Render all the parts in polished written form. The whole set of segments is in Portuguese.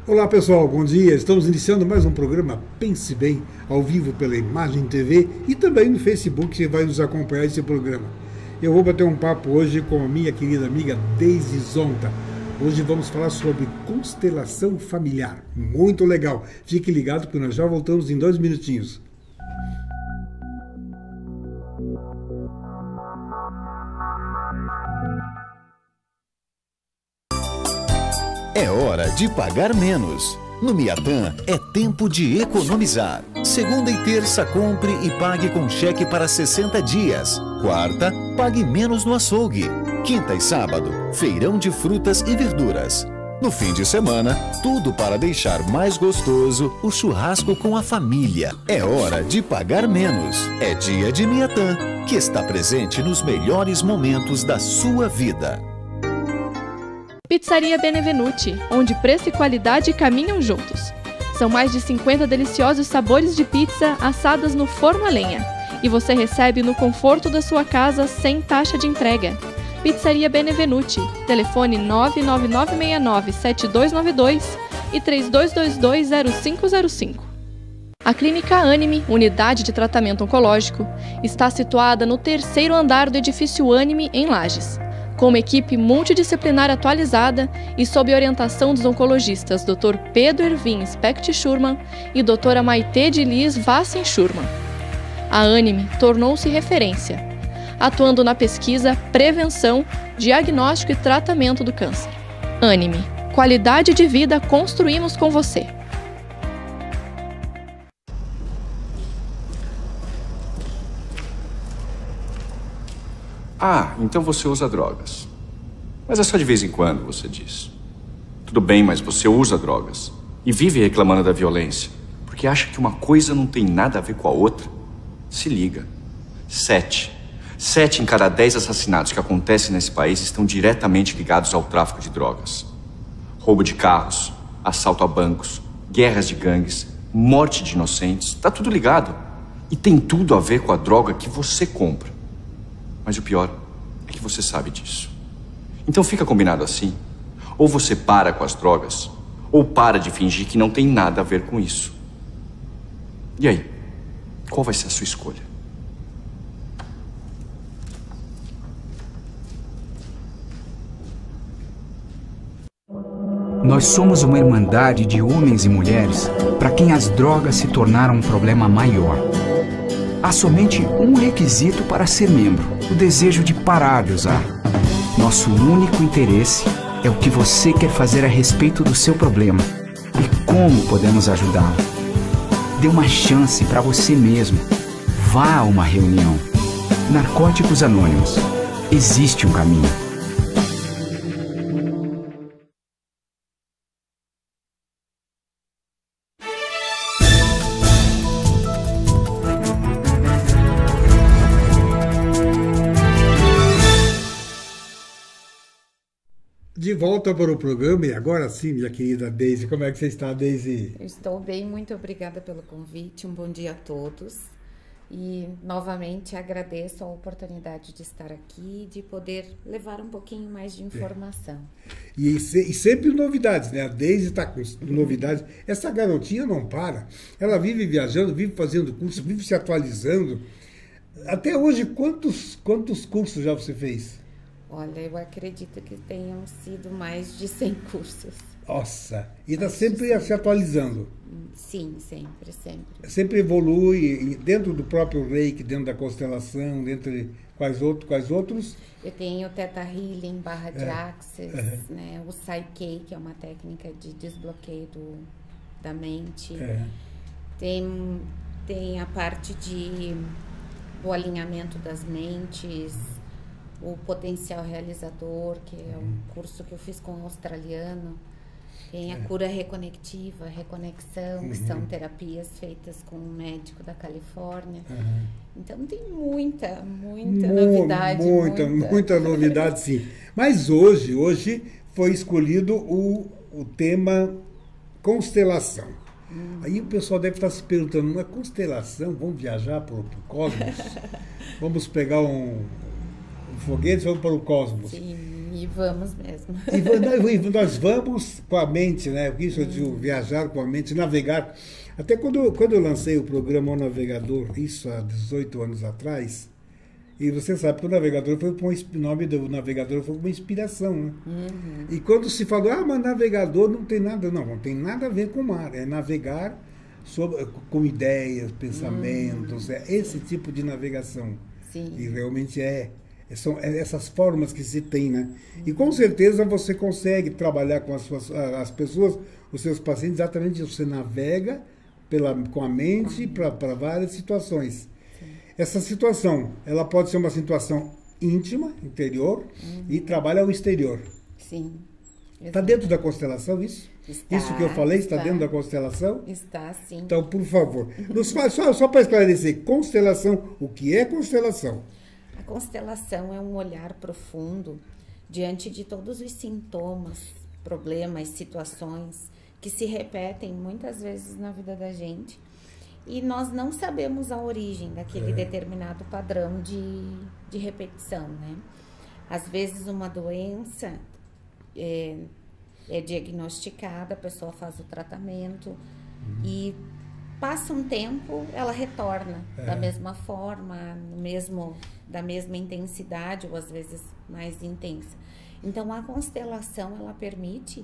Olá pessoal, bom dia. Estamos iniciando mais um programa Pense Bem, ao vivo pela Imagem TV e também no Facebook, você vai nos acompanhar esse programa. Eu vou bater um papo hoje com a minha querida amiga Deise Zonta. Hoje vamos falar sobre constelação familiar. Muito legal. Fique ligado que nós já voltamos em 2 minutinhos. É hora de pagar menos. No Miatã é tempo de economizar. Segunda e terça, compre e pague com cheque para 60 dias. Quarta, pague menos no açougue. Quinta e sábado, feirão de frutas e verduras. No fim de semana, tudo para deixar mais gostoso o churrasco com a família. É hora de pagar menos. É dia de Miatã, que está presente nos melhores momentos da sua vida. Pizzaria Benevenuti, onde preço e qualidade caminham juntos. São mais de 50 deliciosos sabores de pizza assadas no forno a lenha. E você recebe no conforto da sua casa sem taxa de entrega. Pizzaria Benevenuti, telefone 99969-7292 e 3222-0505. A Clínica Anime, unidade de tratamento oncológico, está situada no 3º andar do edifício Anime, em Lages. Com uma equipe multidisciplinar atualizada e sob orientação dos oncologistas Dr. Pedro Ervin Specht Schurman e Dra. Maite de Liz Vassen Schurman. A Anime tornou-se referência, atuando na pesquisa, prevenção, diagnóstico e tratamento do câncer. Anime, qualidade de vida construímos com você. Ah, então você usa drogas. Mas é só de vez em quando, você diz. Tudo bem, mas você usa drogas. E vive reclamando da violência. Porque acha que uma coisa não tem nada a ver com a outra. Se liga. 7 em cada 10 assassinatos que acontecem nesse país estão diretamente ligados ao tráfico de drogas. Roubo de carros, assalto a bancos, guerras de gangues, morte de inocentes. Tá tudo ligado. E tem tudo a ver com a droga que você compra. Mas o pior é que você sabe disso. Então fica combinado assim. Ou você para com as drogas, ou para de fingir que não tem nada a ver com isso. E aí? Qual vai ser a sua escolha? Nós somos uma irmandade de homens e mulheres para quem as drogas se tornaram um problema maior. Há somente um requisito para ser membro: o desejo de parar de usar. Nosso único interesse é o que você quer fazer a respeito do seu problema e como podemos ajudá-lo. Dê uma chance para você mesmo. Vá a uma reunião. Narcóticos Anônimos. Existe um caminho. De volta para o programa e agora sim, minha querida Deise, como é que você está, Deise? Eu estou bem, muito obrigada pelo convite, um bom dia a todos e novamente agradeço a oportunidade de estar aqui, de poder levar um pouquinho mais de informação. E sempre novidades, né? A Deise está com novidades. Essa garotinha não para, ela vive viajando, vive fazendo curso, vive se atualizando. Até hoje, quantos cursos já você fez? Olha, eu acredito que tenham sido mais de 100 cursos. Nossa, e está sempre se atualizando. Sim, sempre, sempre. Sempre evolui, dentro do próprio Reiki, dentro da constelação, dentro de quais outros? Eu tenho o Theta Healing, barra de Axis, né? O Psyche, que é uma técnica de desbloqueio da mente. Tem a parte do alinhamento das mentes, o potencial realizador, que é um curso que eu fiz com um australiano. Tem a cura reconectiva, reconexão, que são terapias feitas com um médico da Califórnia. Então tem muita novidade. Muita novidade, sim. Mas hoje foi escolhido o tema constelação. Aí o pessoal deve estar se perguntando, uma constelação, vamos viajar para o cosmos? Vamos pegar um foguete e vamos para o cosmos? Sim. E vamos mesmo. E nós vamos com a mente, né? Isso de viajar com a mente, navegar. Até quando eu lancei o programa O Navegador, isso há 18 anos atrás, e você sabe que o navegador foi o nome do navegador foi uma inspiração, né? E quando se falou, mas navegador não tem nada a ver com o mar, é navegar com ideias, pensamentos, é esse tipo de navegação. Sim. E realmente são essas formas que se tem, né? E com certeza você consegue trabalhar com as pessoas, os seus pacientes, exatamente isso. Você navega com a mente para várias situações. Essa situação, ela pode ser uma situação íntima, interior, e trabalha ao exterior. Sim. Está dentro da constelação isso? Está, isso que eu falei está dentro da constelação? Está, sim. Então, por favor, só para esclarecer, constelação, o que é constelação? A constelação é um olhar profundo diante de todos os sintomas, problemas, situações que se repetem muitas vezes na vida da gente. E nós não sabemos a origem daquele determinado padrão de repetição, né? Às vezes uma doença é diagnosticada, a pessoa faz o tratamento e passa um tempo, ela retorna da mesma forma, da mesma intensidade ou às vezes mais intensa. Então a constelação, ela permite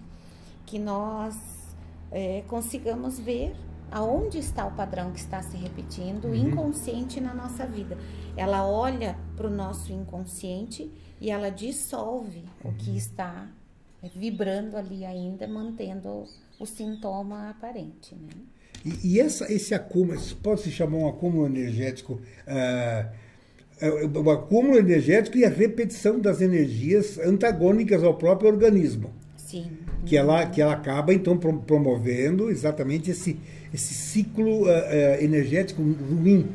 que nós consigamos ver aonde está o padrão que está se repetindo, inconsciente na nossa vida. Ela olha para o nosso inconsciente e ela dissolve o que está vibrando ali ainda, mantendo o sintoma aparente, né? E esse acúmulo, pode se chamar um acúmulo energético, o acúmulo energético e a repetição das energias antagônicas ao próprio organismo. Sim. Que ela acaba, então, promovendo exatamente esse ciclo energético ruim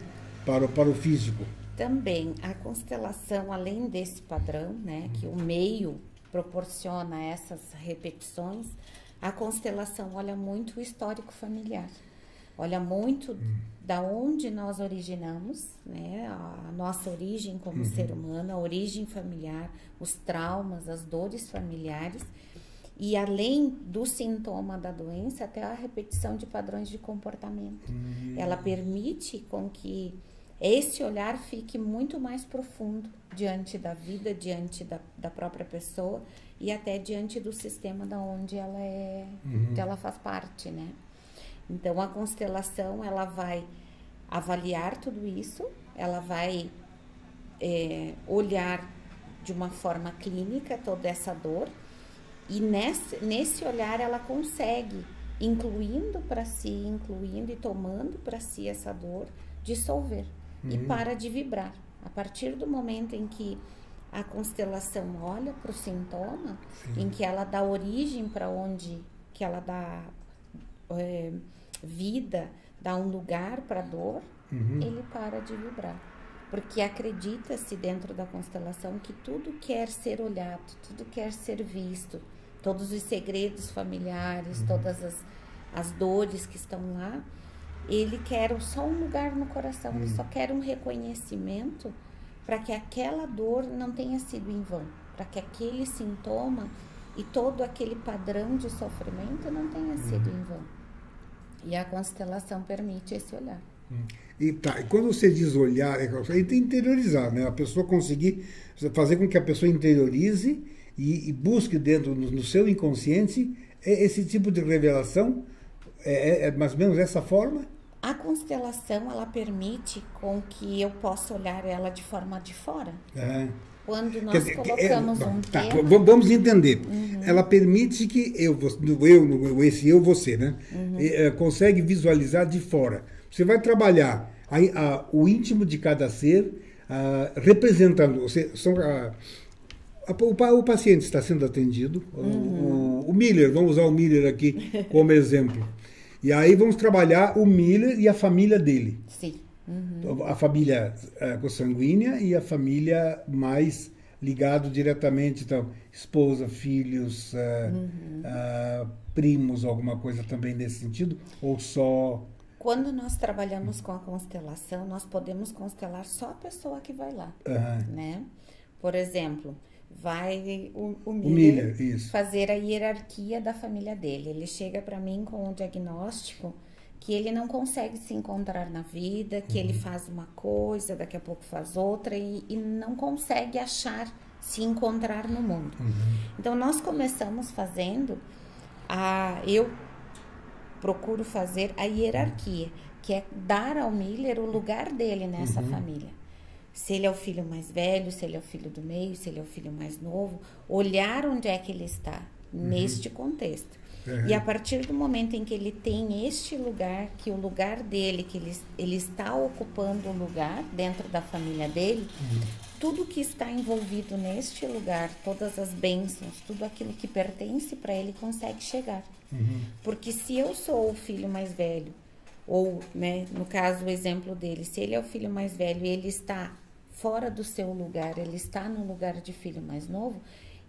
para o físico. Também, a constelação, além desse padrão, né, que o meio proporciona essas repetições, a constelação olha muito o histórico familiar. Olha muito da onde nós originamos, né, a nossa origem como ser humano, a origem familiar, os traumas, as dores familiares. E além do sintoma da doença, até a repetição de padrões de comportamento. Ela permite com que esse olhar fique muito mais profundo diante da vida, diante da própria pessoa e até diante do sistema da onde ela faz parte, né? Então, a constelação, ela vai avaliar tudo isso, ela vai olhar de uma forma clínica toda essa dor. E nesse olhar ela consegue, incluindo e tomando para si essa dor, dissolver e para de vibrar. A partir do momento em que a constelação olha para o sintoma, em que ela dá origem para onde, que ela dá vida, dá um lugar para a dor, ele para de vibrar. Porque acredita-se dentro da constelação que tudo quer ser olhado, tudo quer ser visto, todos os segredos familiares, todas as dores que estão lá, ele quer só um lugar no coração, ele só quer um reconhecimento para que aquela dor não tenha sido em vão, para que aquele sintoma e todo aquele padrão de sofrimento não tenha sido em vão. E a constelação permite esse olhar. E quando você diz olhar, é interiorizar, né? A pessoa conseguir fazer com que a pessoa interiorize e busque dentro no seu inconsciente esse tipo de revelação, mais ou menos dessa forma? A constelação, ela permite com que eu possa olhar ela de forma de fora. Quando nós colocamos tema... Vamos entender. Ela permite que você, né? Consegue visualizar de fora. Você vai trabalhar o íntimo de cada ser, representando... O paciente está sendo atendido. O Miller, vamos usar o Miller aqui como exemplo. E aí vamos trabalhar o Miller e a família dele. Sim. A família consanguínea e a família mais ligado diretamente, então, esposa, filhos, primos, alguma coisa também nesse sentido? Ou só... Quando nós trabalhamos com a constelação, nós podemos constelar só a pessoa que vai lá, né? Por exemplo, vai o Miller, Miller isso. fazer a hierarquia da família dele. Ele chega para mim com um diagnóstico que ele não consegue se encontrar na vida, que ele faz uma coisa, daqui a pouco faz outra e não consegue se encontrar no mundo. Então, nós começamos fazendo, eu procuro fazer a hierarquia, que é dar ao Miller o lugar dele nessa família. Se ele é o filho mais velho, se ele é o filho do meio, se ele é o filho mais novo, olhar onde é que ele está neste contexto. E a partir do momento em que ele tem este lugar, que o lugar dele, que ele está ocupando um lugar dentro da família dele, tudo que está envolvido neste lugar, todas as bênçãos, tudo aquilo que pertence para ele consegue chegar. Porque se eu sou o filho mais velho, ou, né, no caso, o exemplo dele, se ele é o filho mais velho e ele está fora do seu lugar, ele está no lugar de filho mais novo,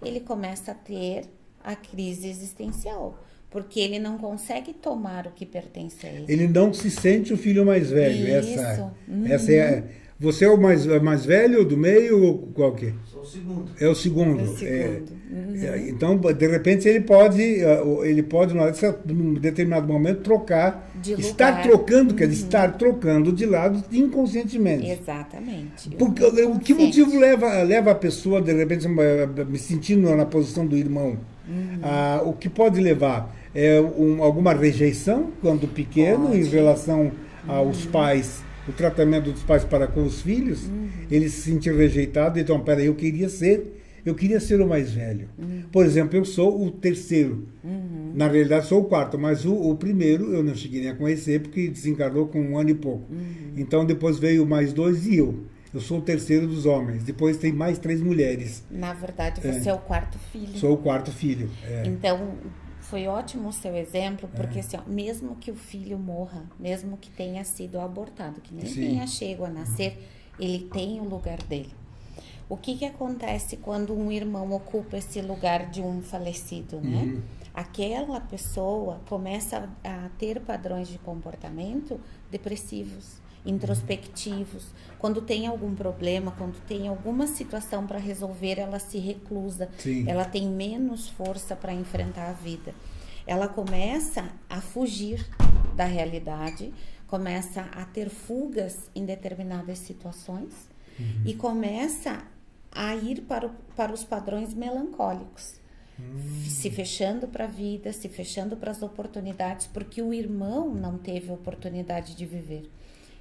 ele começa a ter a crise existencial, porque ele não consegue tomar o que pertence a ele. Ele não se sente o filho mais velho. Isso. Essa é. Você é o mais velho, do meio, ou qual que é? Sou o segundo. É o segundo. É o segundo. Então, de repente, ele pode num determinado momento, trocar. De lugar. Estar trocando, quer dizer, estar trocando de lado inconscientemente. Exatamente. Porque, o que motivo leva a pessoa, de repente, me sentindo na posição do irmão? O que pode levar? Alguma rejeição, quando pequeno, em relação aos pais, o tratamento dos pais para com os filhos, ele se sentir rejeitado. Então, peraí, eu queria ser o mais velho. Por exemplo, eu sou o terceiro. Na realidade, sou o quarto, mas o primeiro eu não cheguei nem a conhecer, porque desencarnou com 1 ano e pouco. Então, depois veio mais 2 e eu. Eu sou o terceiro dos homens. Depois tem mais 3 mulheres. Na verdade, você é o quarto filho. Sou o quarto filho. Então, foi ótimo o seu exemplo, porque assim, mesmo que o filho morra, mesmo que tenha sido abortado, que nem tenha chego a nascer, ele tem o lugar dele. O que acontece quando um irmão ocupa esse lugar de um falecido, né? Aquela pessoa começa a ter padrões de comportamento depressivos, introspectivos. Quando tem algum problema, quando tem alguma situação para resolver, ela se reclusa. Ela tem menos força para enfrentar a vida. Ela começa a fugir da realidade, começa a ter fugas em determinadas situações e começa a ir para os padrões melancólicos. Se fechando para a vida, se fechando para as oportunidades, porque o irmão não teve oportunidade de viver.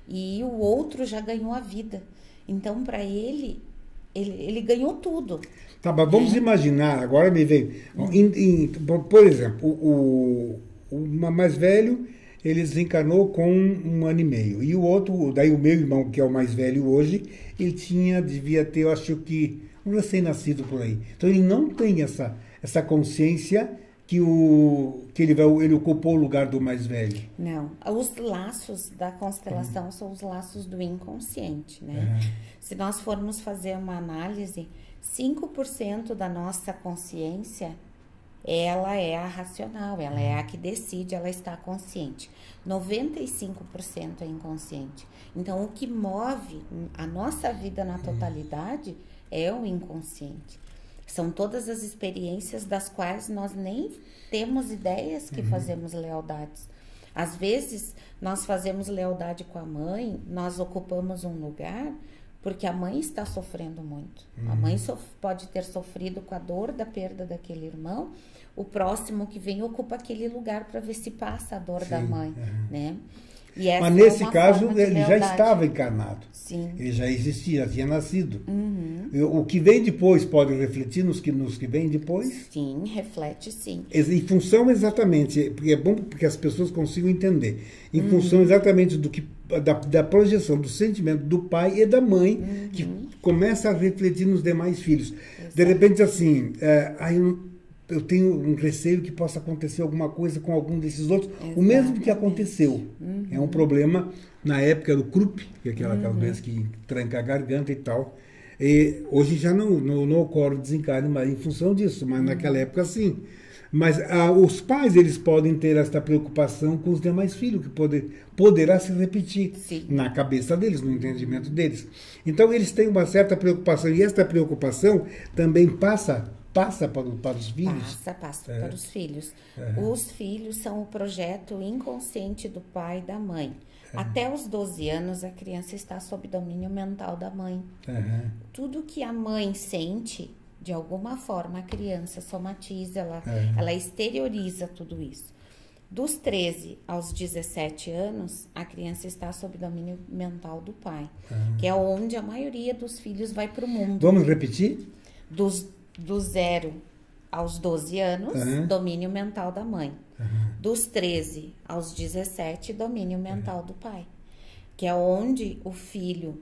E o outro já ganhou a vida. Então, para ele ganhou tudo. Tá, mas vamos imaginar, agora me veio. Por exemplo, o mais velho, ele desencarnou com 1 ano e meio. E o outro, daí o meu irmão, que é o mais velho hoje, ele devia ter, eu acho que, um recém-nascido por aí. Então, ele não tem essa consciência que ele ocupou o lugar do mais velho. Não, os laços da constelação são os laços do inconsciente, né? Se nós formos fazer uma análise, 5% da nossa consciência, ela é a racional, ela é a que decide, ela está consciente. 95% é inconsciente. Então, o que move a nossa vida na totalidade é o inconsciente. São todas as experiências das quais nós nem temos ideias que fazemos lealdades. Às vezes, nós fazemos lealdade com a mãe, nós ocupamos um lugar porque a mãe está sofrendo muito. A mãe pode ter sofrido com a dor da perda daquele irmão, o próximo que vem ocupa aquele lugar para ver se passa a dor da mãe, né? Mas nesse caso, ele já estava encarnado. Sim. Ele já existia, já tinha nascido. O que vem depois pode refletir nos que vêm depois? Sim, reflete sim. Em função exatamente, porque é bom porque as pessoas consigam entender, em função exatamente da projeção do sentimento do pai e da mãe, que começa a refletir nos demais filhos. Exato. De repente, assim, eu tenho um receio que possa acontecer alguma coisa com algum desses outros. Exatamente. O mesmo que aconteceu. É um problema, na época do Krupp, que é aquela doença que tranca a garganta e tal. E hoje já não ocorre o desencarne, mas em função disso. Mas naquela época, sim. Mas os pais, eles podem ter esta preocupação com os demais filhos, que poderá se repetir na cabeça deles, no entendimento deles. Então, eles têm uma certa preocupação, e esta preocupação também passa para os filhos? Passa para os filhos. Os filhos são o projeto inconsciente do pai e da mãe. Até os 12 anos, a criança está sob domínio mental da mãe. Tudo que a mãe sente, de alguma forma, a criança somatiza, ela exterioriza tudo isso. Dos 13 aos 17 anos, a criança está sob domínio mental do pai, que é onde a maioria dos filhos vai para o mundo. Vamos repetir? Do 0 aos 12 anos, domínio mental da mãe. Dos 13 aos 17, domínio mental do pai. Que é onde o filho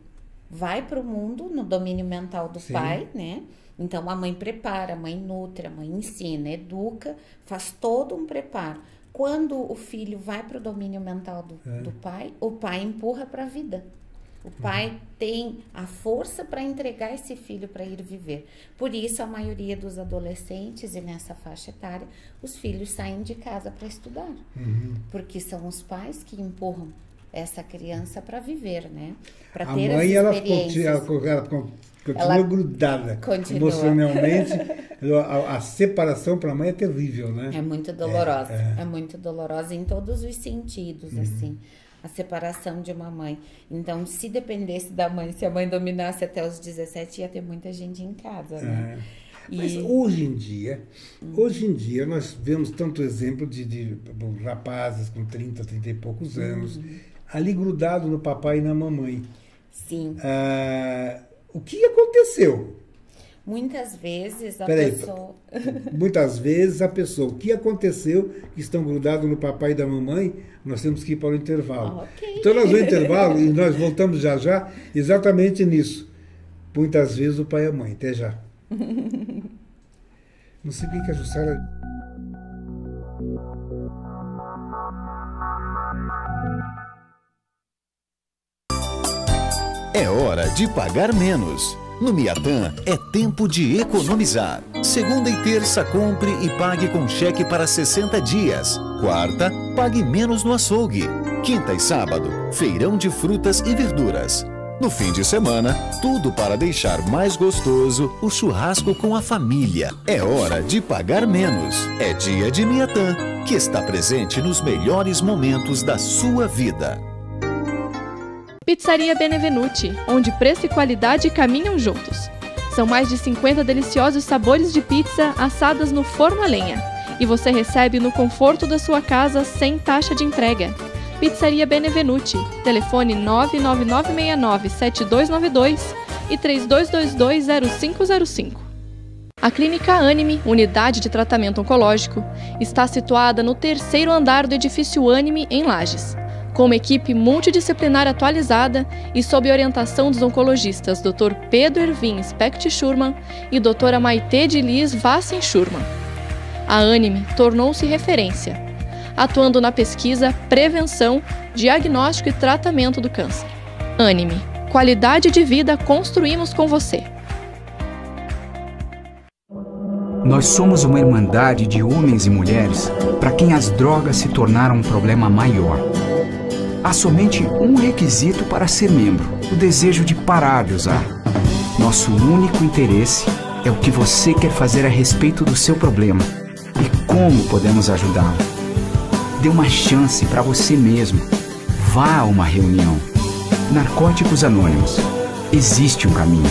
vai para o mundo no domínio mental do pai, né? Então, a mãe prepara, a mãe nutre, a mãe ensina, educa, faz todo um preparo. Quando o filho vai para o domínio mental do pai, o pai empurra para a vida. O pai tem a força para entregar esse filho para ir viver. Por isso, a maioria dos adolescentes, e nessa faixa etária, os filhos saem de casa para estudar. Porque são os pais que empurram essa criança para viver, né? Para ter mãe, as experiências. ela continua grudada. Emocionalmente. A separação para a mãe é terrível, né? É muito dolorosa. É muito dolorosa em todos os sentidos, assim. A separação de uma mãe. Então, se dependesse da mãe, se a mãe dominasse até os 17, ia ter muita gente em casa, né? Mas hoje em dia, nós vemos tanto exemplo de rapazes com 30 e poucos anos, ali grudado no papai e na mamãe. Sim. O que aconteceu? Muitas vezes a pessoa, o que aconteceu que estão grudados no papai e da mamãe, nós temos que ir para o intervalo. Então nós vamos ao intervalo e nós voltamos já exatamente nisso. Muitas vezes o pai e a mãe. Até já. Não sei o que a Jussara... É hora de pagar menos. No Miatã é tempo de economizar. Segunda e terça, compre e pague com cheque para 60 dias. Quarta, pague menos no açougue. Quinta e sábado, feirão de frutas e verduras. No fim de semana, tudo para deixar mais gostoso o churrasco com a família. É hora de pagar menos. É dia de Miatã, que está presente nos melhores momentos da sua vida. Pizzaria Benevenuti, onde preço e qualidade caminham juntos. São mais de 50 deliciosos sabores de pizza assadas no forno a lenha. E você recebe no conforto da sua casa sem taxa de entrega. Pizzaria Benevenuti, telefone 99969-7292 e 3222-0505. A Clínica Anime, unidade de tratamento oncológico, está situada no 3º andar do edifício Anime, em Lages. Com uma equipe multidisciplinar atualizada e sob orientação dos oncologistas Dr. Pedro Ervin Specht Schurman e Dra. Maite de Liz Vassen Schurman. A Anime tornou-se referência, atuando na pesquisa, prevenção, diagnóstico e tratamento do câncer. Anime, qualidade de vida construímos com você. Nós somos uma irmandade de homens e mulheres para quem as drogas se tornaram um problema maior. Há somente um requisito para ser membro: o desejo de parar de usar. Nosso único interesse é o que você quer fazer a respeito do seu problema e como podemos ajudá-lo. Dê uma chance para você mesmo. Vá a uma reunião. Narcóticos Anônimos. Existe um caminho.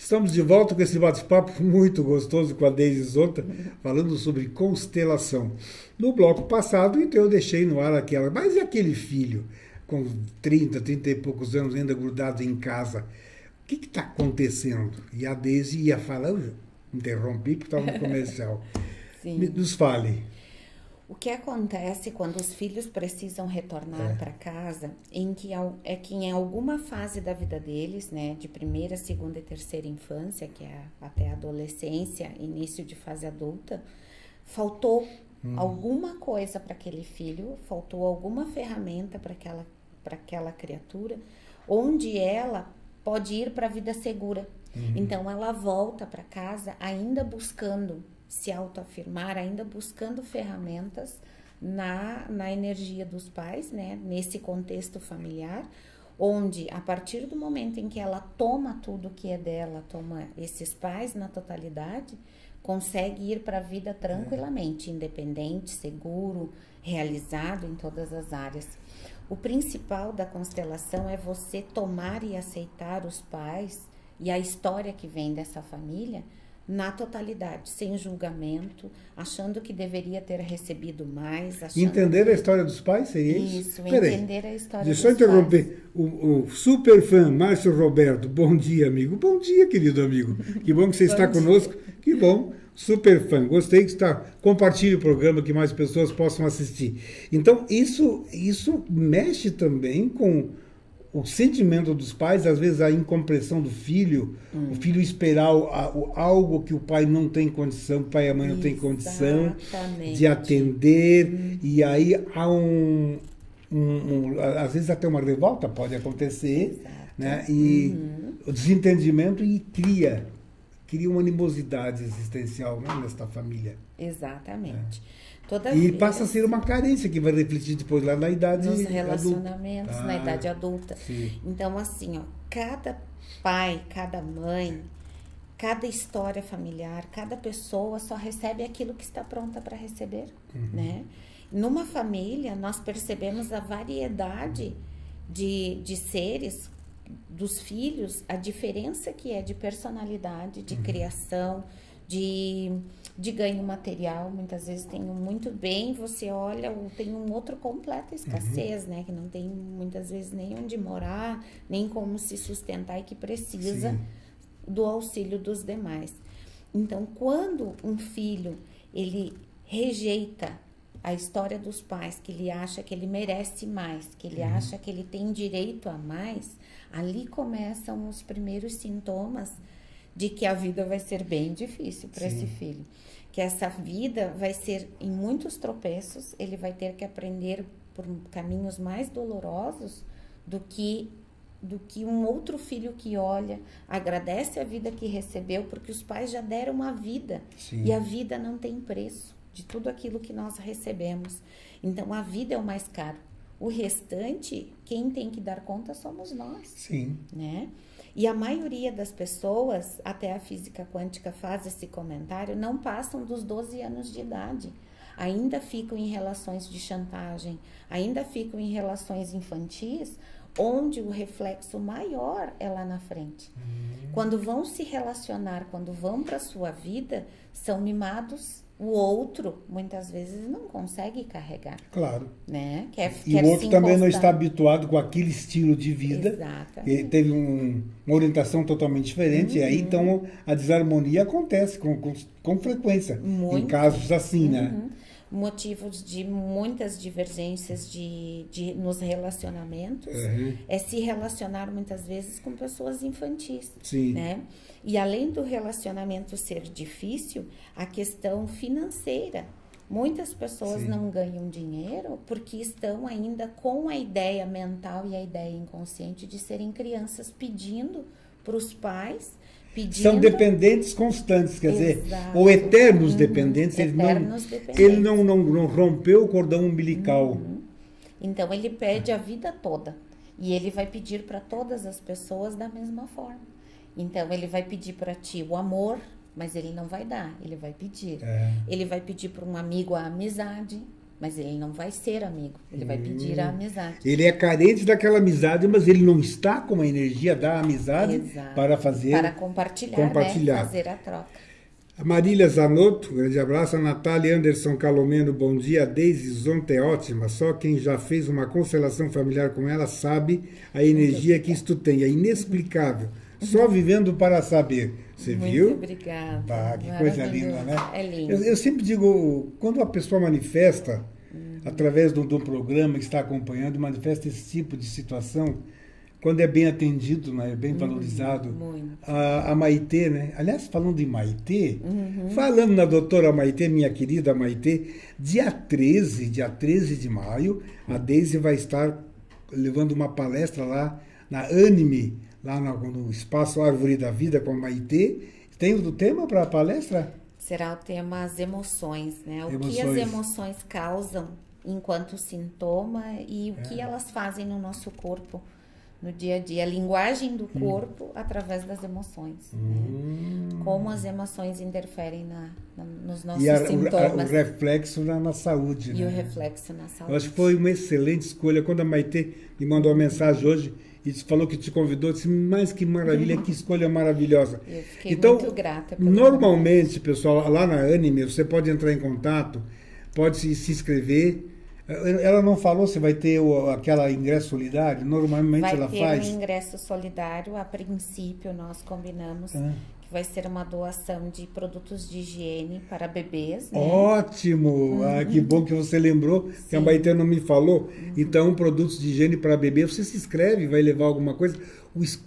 Estamos de volta com esse bate-papo muito gostoso com a Deise Zota, falando sobre constelação. No bloco passado, então, eu deixei no ar aquela... Mas e aquele filho com 30 e poucos anos ainda grudado em casa? O que está acontecendo? E a Deise ia falar... Eu interrompi porque estava no comercial. Sim. Nos fale. O que acontece quando os filhos precisam retornar para casa, é que em alguma fase da vida deles, né, de primeira, segunda e terceira infância, que é até a adolescência, início de fase adulta, faltou alguma coisa para aquele filho, faltou alguma ferramenta para aquela criatura, onde ela pode ir para a vida segura. Então ela volta para casa ainda buscando se autoafirmar, ainda buscando ferramentas na energia dos pais, né? Nesse contexto familiar, onde a partir do momento em que ela toma tudo que é dela, toma esses pais na totalidade, consegue ir para a vida tranquilamente, independente, seguro, realizado em todas as áreas. O principal da constelação é você tomar e aceitar os pais e a história que vem dessa família na totalidade, sem julgamento, achando que deveria ter recebido mais. Entender a história dos pais, seria isso? Isso, entender a história dos pais. Deixa eu interromper. O super fã Márcio Roberto, bom dia, amigo. Bom dia, querido amigo. Que bom que você está conosco. Que bom. Super fã. Gostei que está. Compartilhe o programa, que mais pessoas possam assistir. Então, isso mexe também com o sentimento dos pais, às vezes a incompreensão do filho, o filho esperar algo que o pai não tem condição, o pai e a mãe não têm condição de atender, e aí há às vezes até uma revolta pode acontecer, né? E o desentendimento e cria uma animosidade existencial, né, nesta família. Exatamente. E passa a ser uma carência que vai refletir depois lá na idade nos relacionamentos, na idade adulta. Sim. Então, assim, ó, cada pai, cada mãe, cada história familiar, cada pessoa só recebe aquilo que está pronta para receber, né? Numa família, nós percebemos a variedade de seres, dos filhos, a diferença que é de personalidade, de criação, de ganho material. Muitas vezes tem muito bem, você olha, tem um outro completa escassez, né? Que não tem muitas vezes nem onde morar, nem como se sustentar e que precisa do auxílio dos demais. Então, quando um filho, ele rejeita a história dos pais, que ele acha que ele merece mais, que ele acha que ele tem direito a mais, ali começam os primeiros sintomas de que a vida vai ser bem difícil para esse filho. Que essa vida vai ser em muitos tropeços, ele vai ter que aprender por caminhos mais dolorosos do que um outro filho que olha, agradece a vida que recebeu, porque os pais já deram a vida. E a vida não tem preço de tudo aquilo que nós recebemos. Então a vida é o mais caro. O restante, quem tem que dar conta somos nós. Né? E a maioria das pessoas, até a física quântica faz esse comentário, não passam dos 12 anos de idade. Ainda ficam em relações de chantagem, ainda ficam em relações infantis, onde o reflexo maior é lá na frente. Quando vão se relacionar, quando vão para a sua vida, são mimados. O outro, muitas vezes, não consegue carregar. Claro. Né? E o outro também não está habituado com aquele estilo de vida. Exatamente. Ele teve uma orientação totalmente diferente. E aí, então, a desarmonia acontece com frequência. Em casos assim, né? Motivos de muitas divergências nos relacionamentos é se relacionar muitas vezes com pessoas infantis, né? E além do relacionamento ser difícil, a questão financeira. Muitas pessoas não ganham dinheiro porque estão ainda com a ideia mental e a ideia inconsciente de serem crianças pedindo para os pais. São dependentes constantes, quer dizer, ou eternos dependentes. Ele não rompeu o cordão umbilical. Então, ele pede a vida toda. E ele vai pedir para todas as pessoas da mesma forma. Então, ele vai pedir para ti o amor, mas ele não vai dar, ele vai pedir. Ele vai pedir para um amigo a amizade, mas ele não vai ser amigo, ele vai pedir a amizade. Ele é carente daquela amizade, mas ele não está com a energia da amizade para fazer... Para compartilhar. Né? Fazer a troca. A Marília Zanotto, um grande abraço. A Natália Anderson Calomeno, bom dia. A Deise Zonta é ótima, só quem já fez uma constelação familiar com ela sabe a energia que isto tem, é inexplicável. Só vivendo para saber. Você Muito viu? obrigada. Bah, que coisa linda, né? É lindo. Eu sempre digo, quando a pessoa manifesta, através de um programa que está acompanhando, manifesta esse tipo de situação, quando é bem atendido, né, bem valorizado. Muito. A Maitê, né? Aliás, falando em Maitê, falando na doutora Maitê, minha querida Maitê, dia 13 de maio, a Deise vai estar levando uma palestra lá na Anime, lá no Espaço Árvore da Vida com a Maitê. Tem o tema para a palestra? Será o tema as emoções, né? O Emoções. que as emoções causam enquanto sintoma e o que elas fazem no nosso corpo no dia a dia. A linguagem do corpo através das emoções. Né? Como as emoções interferem nos nossos sintomas. O reflexo na saúde. E né? o reflexo na saúde. Eu acho que foi uma excelente escolha. Quando a Maitê me mandou uma mensagem hoje e falou que te convidou, eu disse, mas que maravilha, que escolha maravilhosa. Eu fiquei então, muito grata. Pelo normalmente, pessoal, lá na Anime, você pode entrar em contato, pode se inscrever. Ela não falou se vai ter aquela ingresso solidário? Normalmente ela faz. Vai ter um ingresso solidário. A princípio, nós combinamos que vai ser uma doação de produtos de higiene para bebês. Né? Ótimo! Que bom que você lembrou, que a Maitê não me falou. Então, produtos de higiene para bebê, você se inscreve, vai levar alguma coisa.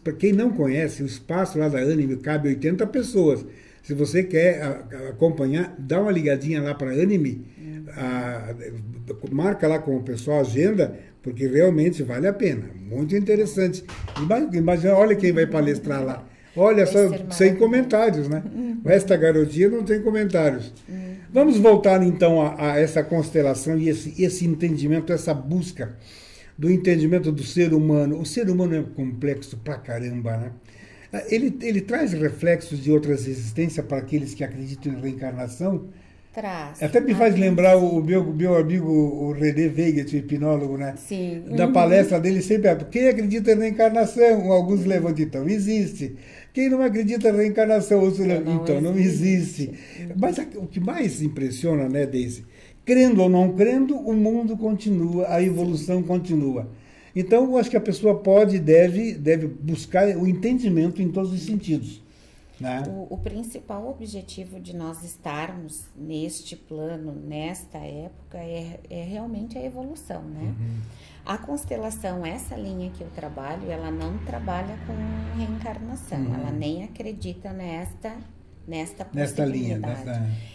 Para quem não conhece, o espaço lá da Anime cabe 80 pessoas. Se você quer acompanhar, dá uma ligadinha lá para a Anime, marca lá com o pessoal a agenda, porque realmente vale a pena. Muito interessante. Imagina, olha quem vai palestrar lá. Olha só, sem comentários, né? Esta garotinha não tem comentários. Vamos voltar então a essa constelação e esse entendimento, essa busca do entendimento do ser humano. O ser humano é complexo pra caramba, né? Ele traz reflexos de outras existências para aqueles que acreditam em reencarnação. Traz. Até me faz lembrar o meu amigo o René Veiga, o hipnólogo, né? Sim. Da palestra dele sempre, quem acredita em reencarnação? Alguns levantam, então, existe. Quem não acredita em reencarnação? Outros levantam, então, não existe. Mas o que mais impressiona, né, Deise? Crendo ou não crendo, o mundo continua, a evolução continua. Então, eu acho que a pessoa pode e deve buscar o entendimento em todos os sentidos. Né? O principal objetivo de nós estarmos neste plano, nesta época, é realmente a evolução, né? A constelação, essa linha que eu trabalho, ela não trabalha com reencarnação, ela nem acredita nesta linha.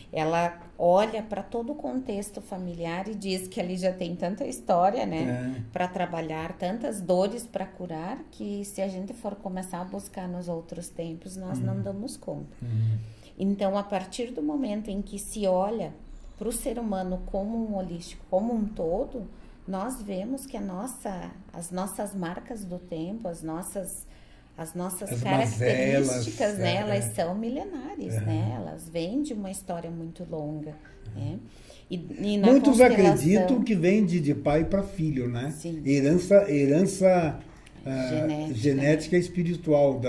Ela olha para todo o contexto familiar e diz que ali já tem tanta história, né? Para trabalhar, tantas dores para curar, que se a gente for começar a buscar nos outros tempos, nós não damos conta. Então, a partir do momento em que se olha para o ser humano como um holístico, como um todo, nós vemos que as nossas marcas do tempo, as nossas características, mazelas, né? Elas são milenares, né? Elas vêm de uma história muito longa, né? E na muitos acreditam que vem de pai para filho, né? Sim. Herança genética e espiritual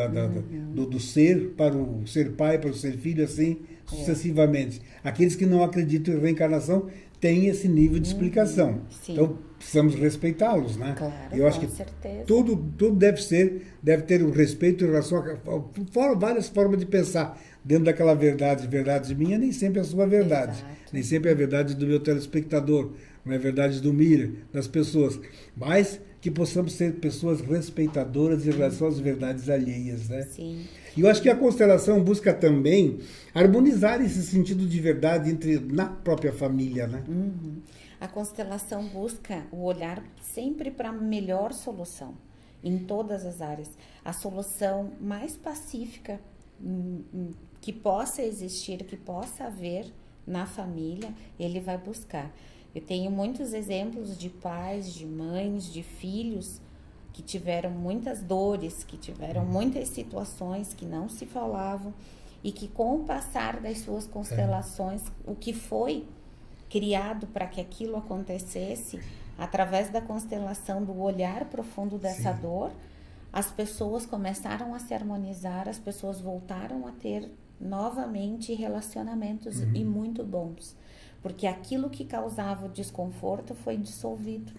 do ser para o ser pai, para o ser filho, assim sucessivamente. Aqueles que não acreditam em reencarnação têm esse nível de explicação. Então, precisamos respeitá-los, né? Claro, eu acho que certeza. Tudo deve ter um respeito em relação a várias formas de pensar. Dentro daquela verdade minha, nem sempre é a sua verdade. Exato. Nem sempre é a verdade do meu telespectador, não é a verdade do Mira, das pessoas. Mas que possamos ser pessoas respeitadoras em relação às verdades alheias, né? Sim. E eu acho que a constelação busca também harmonizar esse sentido de verdade na própria família, né? A constelação busca o olhar sempre para a melhor solução, em todas as áreas. A solução mais pacífica que possa existir, que possa haver na família, ele vai buscar. Eu tenho muitos exemplos de pais, de mães, de filhos que tiveram muitas dores, que tiveram muitas situações que não se falavam e que com o passar das suas constelações, o que foi criado para que aquilo acontecesse, através da constelação, do olhar profundo dessa dor, as pessoas começaram a se harmonizar, as pessoas voltaram a ter novamente relacionamentos e muito bons. Porque aquilo que causava o desconforto foi dissolvido.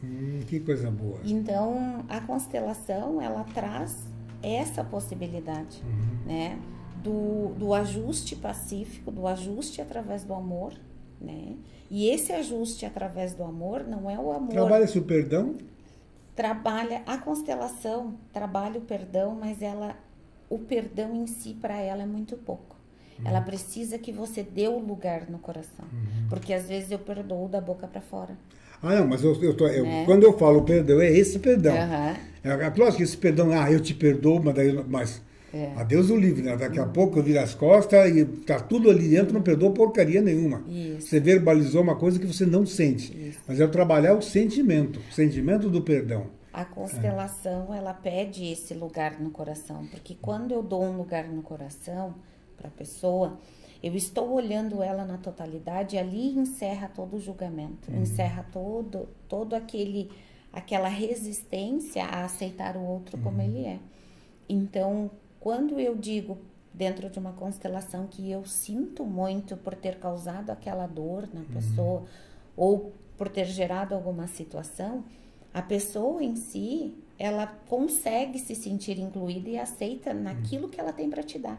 Que coisa boa. Então, a constelação, ela traz essa possibilidade, né? do ajuste pacífico, do ajuste através do amor, né? E esse ajuste através do amor não é o amor... Trabalha-se o perdão? Trabalha, a constelação trabalha o perdão, mas o perdão em si, para ela, é muito pouco. Ela precisa que você dê o lugar no coração. Porque às vezes eu perdoo da boca para fora. Ah, não, mas quando eu falo perdão, é esse perdão. É lógico que esse perdão, eu te perdoo, mas a Deus o livre, né? Daqui a pouco eu viro as costas e tá tudo ali dentro, não perdoa porcaria nenhuma. Isso. Você verbalizou uma coisa que você não sente. Isso. Mas é trabalhar o sentimento do perdão. A constelação, ela pede esse lugar no coração, porque quando eu dou um lugar no coração para a pessoa, eu estou olhando ela na totalidade, e ali encerra todo o julgamento, encerra todo aquela resistência a aceitar o outro como ele é. Então, quando eu digo dentro de uma constelação que eu sinto muito por ter causado aquela dor na pessoa, ou por ter gerado alguma situação, a pessoa em si, ela consegue se sentir incluída e aceita naquilo que ela tem para te dar.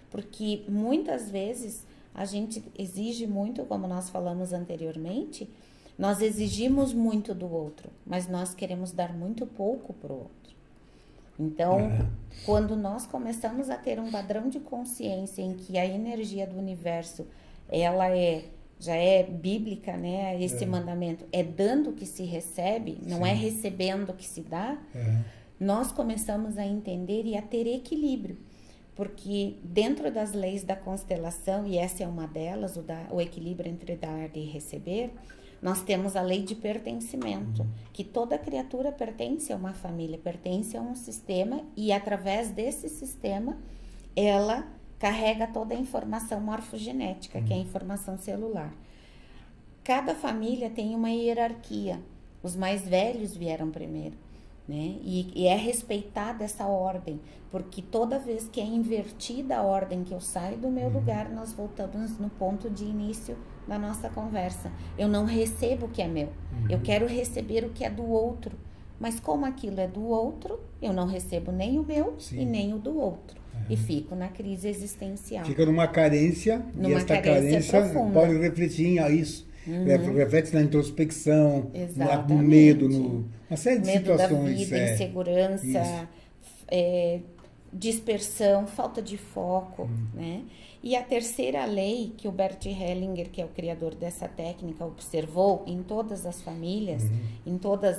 Porque muitas vezes a gente exige muito, como nós falamos anteriormente, nós exigimos muito do outro, mas nós queremos dar muito pouco para o outro. Então, quando nós começamos a ter um padrão de consciência em que a energia do universo, ela já é bíblica, né? Esse mandamento é dando que se recebe, não é recebendo que se dá. Nós começamos a entender e a ter equilíbrio. Porque dentro das leis da constelação, e essa é uma delas, o equilíbrio entre dar e receber, nós temos a lei de pertencimento, que toda criatura pertence a uma família, pertence a um sistema, e através desse sistema, ela carrega toda a informação morfogenética, que é a informação celular. Cada família tem uma hierarquia, os mais velhos vieram primeiro. Né? E é respeitada essa ordem, porque toda vez que é invertida a ordem, que eu saio do meu lugar, nós voltamos no ponto de início da nossa conversa. Eu não recebo o que é meu, eu quero receber o que é do outro, mas como aquilo é do outro, eu não recebo nem o meu e nem o do outro, e fico na crise existencial. Fica numa carência, e esta carência pode refletir em isso. Reflete na introspecção, no medo, uma série de situações. Medo da vida, insegurança, dispersão, falta de foco, né? E a terceira lei que o Bert Hellinger, que é o criador dessa técnica, observou em todas as famílias, em todos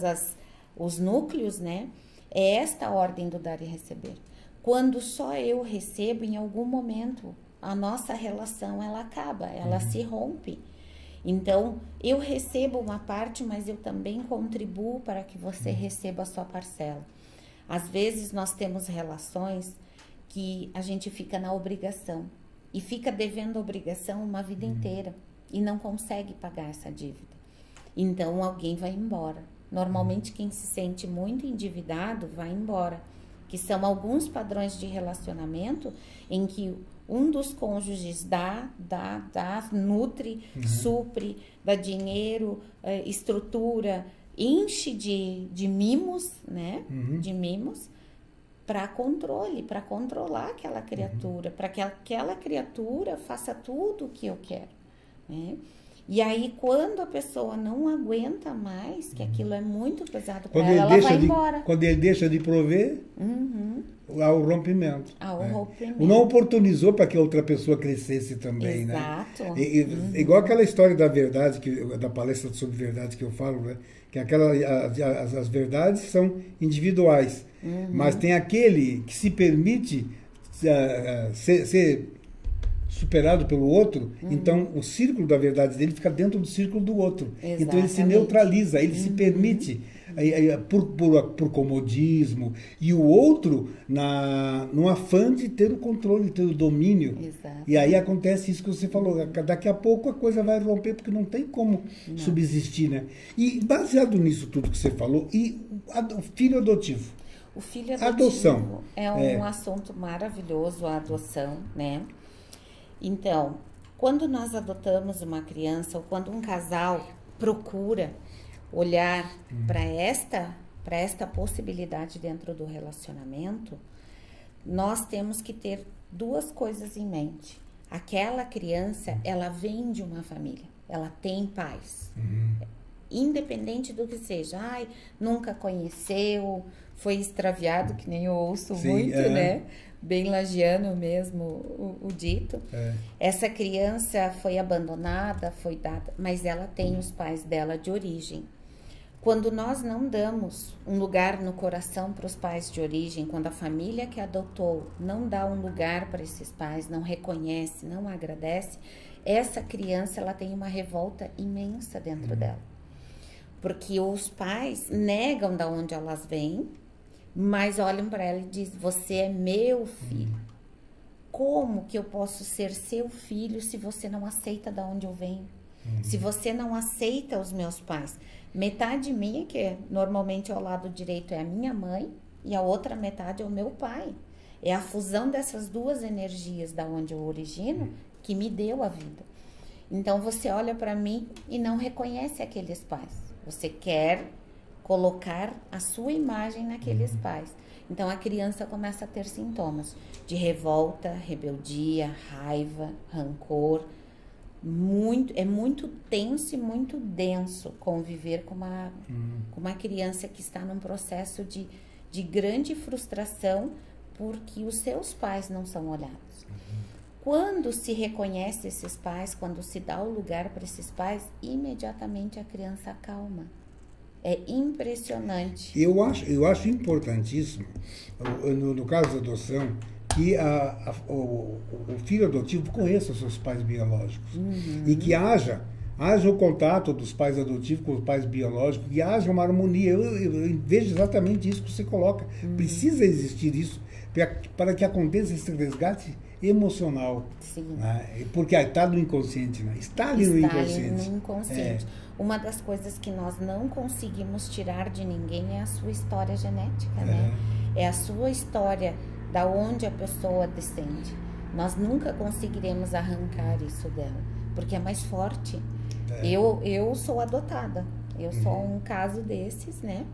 os núcleos, né? É esta ordem do dar e receber. Quando só eu recebo, em algum momento, a nossa relação, ela acaba, ela se rompe. Então, eu recebo uma parte, mas eu também contribuo para que você receba a sua parcela. Às vezes, nós temos relações que a gente fica na obrigação e fica devendo a obrigação uma vida inteira e não consegue pagar essa dívida. Então, alguém vai embora. Normalmente, quem se sente muito endividado vai embora, que são alguns padrões de relacionamento em que um dos cônjuges dá, nutre, supre, dá dinheiro, estrutura, enche de mimos, né? De mimos, para controle, para controlar aquela criatura, para que aquela criatura faça tudo o que eu quero, né? E aí, quando a pessoa não aguenta mais, que aquilo é muito pesado para ela, ela vai embora. Quando ele deixa de prover, há o rompimento. Rompimento. Não oportunizou para que a outra pessoa crescesse também, Exato. Né? Igual aquela história da verdade, da palestra sobre verdade que eu falo, né? Que as verdades são individuais, mas tem aquele que se permite ser superado pelo outro, então o círculo da verdade dele fica dentro do círculo do outro. Exatamente. Então ele se neutraliza, ele se permite por comodismo, e o outro no afã de ter o controle, ter o domínio. Exato. E aí acontece isso que você falou, daqui a pouco a coisa vai romper, porque não tem como subsistir, né? E baseado nisso tudo que você falou, e o filho adotivo? O filho adotivo adoção é um assunto maravilhoso, a adoção, né? Então, quando nós adotamos uma criança, ou quando um casal procura olhar para esta possibilidade dentro do relacionamento, nós temos que ter duas coisas em mente. Aquela criança, ela vem de uma família, ela tem pais. Independente do que seja. Ai, nunca conheceu, foi extraviado, que nem eu ouço muito, né? Bem lagiano mesmo o dito. Essa criança foi abandonada, foi dada, mas ela tem os pais dela de origem. Quando nós não damos um lugar no coração para os pais de origem, quando a família que adotou não dá um lugar para esses pais, não reconhece, não agradece, essa criança ela tem uma revolta imensa dentro dela. Porque os pais negam de onde elas vêm, mas olham para ela e dizem, você é meu filho. Como que eu posso ser seu filho se você não aceita de onde eu venho? Se você não aceita os meus pais? Metade minha, que normalmente ao lado direito é a minha mãe, e a outra metade é o meu pai. É a fusão dessas duas energias da onde eu origino que me deu a vida. Então você olha para mim e não reconhece aqueles pais. Você quer colocar a sua imagem naqueles pais. Então a criança começa a ter sintomas de revolta, rebeldia, raiva, rancor. É muito tenso e muito denso conviver com uma criança que está num processo de grande frustração porque os seus pais não são olhados. Quando se reconhece esses pais, quando se dá o lugar para esses pais, imediatamente a criança acalma. É impressionante. Eu acho importantíssimo, no caso da adoção, que o filho adotivo conheça os seus pais biológicos. E que haja o contato dos pais adotivos com os pais biológicos, que haja uma harmonia. Eu vejo exatamente isso que você coloca. Precisa existir isso para que aconteça esse resgate emocional. Sim. Né? Porque está no inconsciente, né? Está ali no inconsciente. Uma das coisas que nós não conseguimos tirar de ninguém é a sua história genética, né? É a sua história, da onde a pessoa descende. Nós nunca conseguiremos arrancar isso dela, porque é mais forte. Eu sou adotada, eu sou um caso desses, né?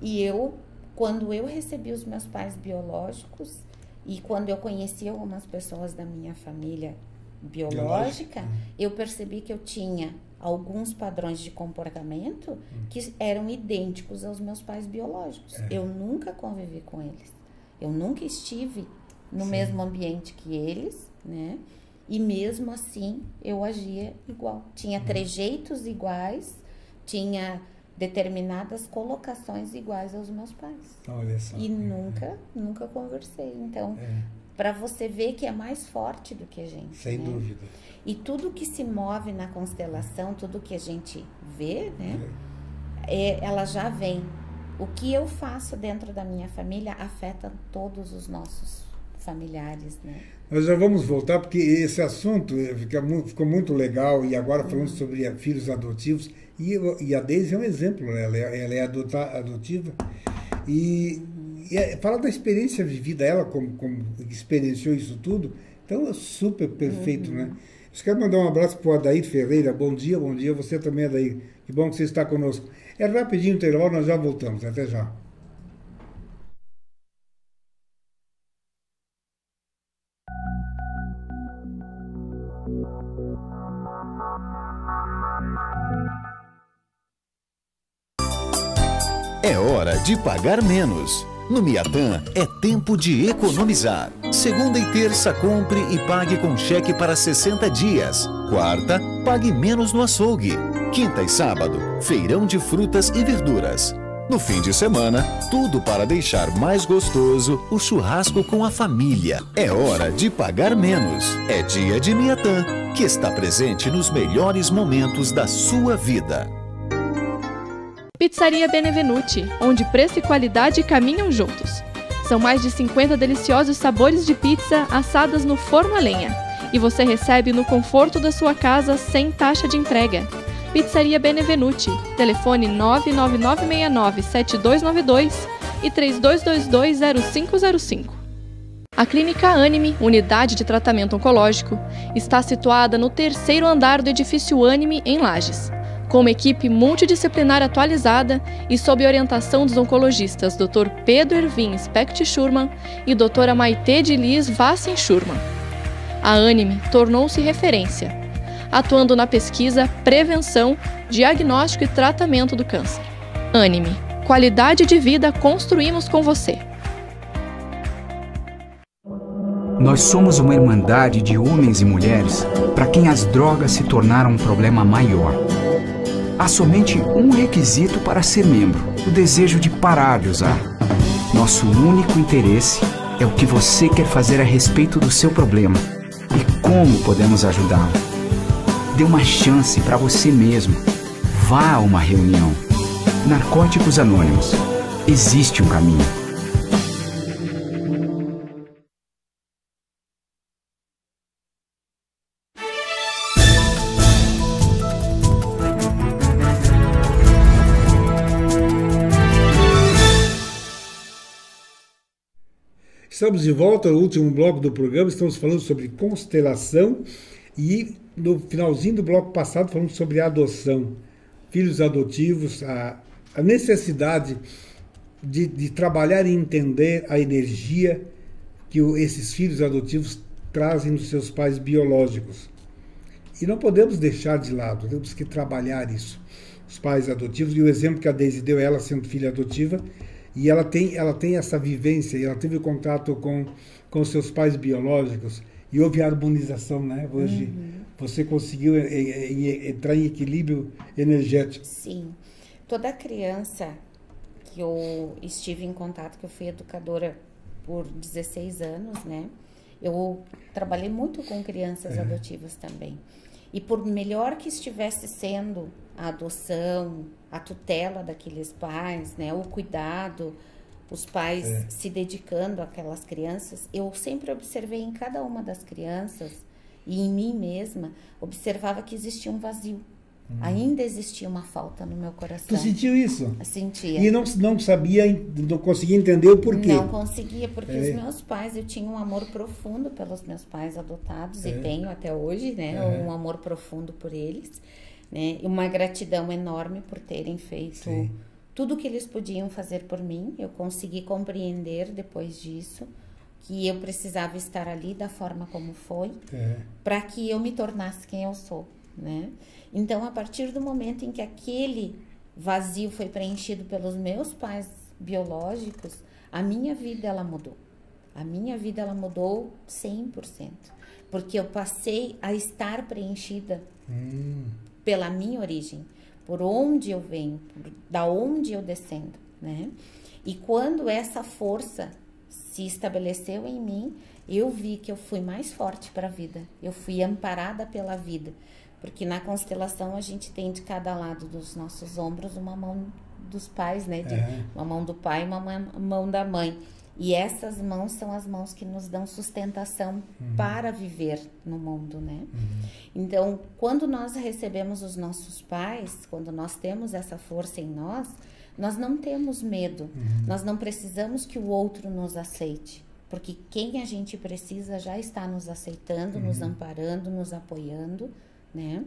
E quando eu recebi os meus pais biológicos e quando eu conheci algumas pessoas da minha família biológica, eu percebi que eu tinha alguns padrões de comportamento que eram idênticos aos meus pais biológicos. Eu nunca convivi com eles. Eu nunca estive no mesmo ambiente que eles, né? E mesmo assim eu agia igual. Tinha trejeitos iguais, tinha determinadas colocações iguais aos meus pais. Olha só. E nunca conversei. Então, para você ver que é mais forte do que a gente. Sem dúvida. E tudo que se move na constelação, tudo que a gente vê, né? Ela já vem. O que eu faço dentro da minha família afeta todos os nossos familiares, né? Nós já vamos voltar, porque esse assunto ficou muito legal, e agora falando sobre filhos adotivos, e a Deise é um exemplo, né? Ela é adotiva, e fala da experiência vivida, ela como experienciou isso tudo, então é super perfeito, né? Eu quero mandar um abraço para o Adair Ferreira. Bom dia, você também, Adair. Que bom que você está conosco. É rapidinho o intervalo, nós já voltamos. Até já. É hora de pagar menos. No Miatã é tempo de economizar. Segunda e terça, compre e pague com cheque para 60 dias. Quarta, pague menos no açougue. Quinta e sábado, feirão de frutas e verduras. No fim de semana, tudo para deixar mais gostoso o churrasco com a família. É hora de pagar menos. É dia de Miatã, que está presente nos melhores momentos da sua vida. Pizzaria Benevenuti, onde preço e qualidade caminham juntos. São mais de 50 deliciosos sabores de pizza assadas no forno a lenha. E você recebe no conforto da sua casa sem taxa de entrega. Pizzaria Benevenuti, telefone 99969-7292 e 3222-0505. A Clínica Anime, unidade de tratamento oncológico, está situada no 3º andar do edifício Anime, em Lages. Com uma equipe multidisciplinar atualizada e sob orientação dos oncologistas Dr. Pedro Ervin Specht-Schurmann e Dra. Maite de Lis Vassen-Schurmann. A Anime tornou-se referência, atuando na pesquisa, prevenção, diagnóstico e tratamento do câncer. Anime, qualidade de vida construímos com você. Nós somos uma irmandade de homens e mulheres para quem as drogas se tornaram um problema maior. Há somente um requisito para ser membro: o desejo de parar de usar. Nosso único interesse é o que você quer fazer a respeito do seu problema e como podemos ajudá-lo. Dê uma chance para você mesmo. Vá a uma reunião. Narcóticos Anônimos. Existe um caminho. Estamos de volta no último bloco do programa, estamos falando sobre constelação e no finalzinho do bloco passado falamos sobre adoção, filhos adotivos, a necessidade de trabalhar e entender a energia que esses filhos adotivos trazem dos seus pais biológicos. E não podemos deixar de lado, temos que trabalhar isso. Os pais adotivos, e o exemplo que a Deise deu, ela sendo filha adotiva, e ela tem essa vivência, e ela teve contato com seus pais biológicos, e houve harmonização, né? Hoje você conseguiu entrar em equilíbrio energético. Sim. Toda criança que eu estive em contato, que eu fui educadora por 16 anos, né? Eu trabalhei muito com crianças adotivas também. E por melhor que estivesse sendo a adoção, a tutela daqueles pais, né, o cuidado, os pais se dedicando àquelas crianças, eu sempre observei em cada uma das crianças e em mim mesma, observava que existia um vazio. Ainda existia uma falta no meu coração. Tu sentiu isso? Sentia. E não sabia, não conseguia entender o porquê? Não conseguia, porque os meus pais, eu tinha um amor profundo pelos meus pais adotados, e tenho até hoje, né, um amor profundo por eles, né, e uma gratidão enorme por terem feito tudo o que eles podiam fazer por mim. Eu consegui compreender depois disso que eu precisava estar ali da forma como foi, para que eu me tornasse quem eu sou, né? Então, a partir do momento em que aquele vazio foi preenchido pelos meus pais biológicos, a minha vida ela mudou. A minha vida ela mudou 100%, porque eu passei a estar preenchida pela minha origem, por onde eu venho, da onde eu descendo, né? E quando essa força se estabeleceu em mim, eu vi que eu fui mais forte para a vida, eu fui amparada pela vida. Porque na constelação a gente tem de cada lado dos nossos ombros uma mão dos pais, né? Uma mão do pai e uma mão da mãe. E essas mãos são as mãos que nos dão sustentação para viver no mundo, né? Então, quando nós recebemos os nossos pais, quando nós temos essa força em nós, nós não temos medo. Nós não precisamos que o outro nos aceite. Porque quem a gente precisa já está nos aceitando, nos amparando, nos apoiando, né?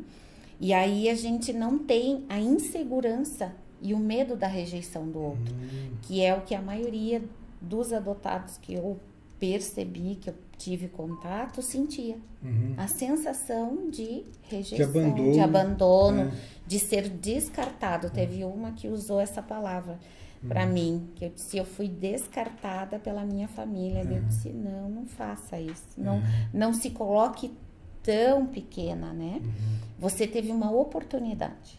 E aí a gente não tem a insegurança e o medo da rejeição do outro, que é o que a maioria dos adotados que eu percebi, que eu tive contato, sentia. A sensação de rejeição, de abandono, de ser descartado. Teve uma que usou essa palavra para mim, que eu disse: eu fui descartada pela minha família. Eu disse: não faça isso, não se coloque tão pequena, né? Você teve uma oportunidade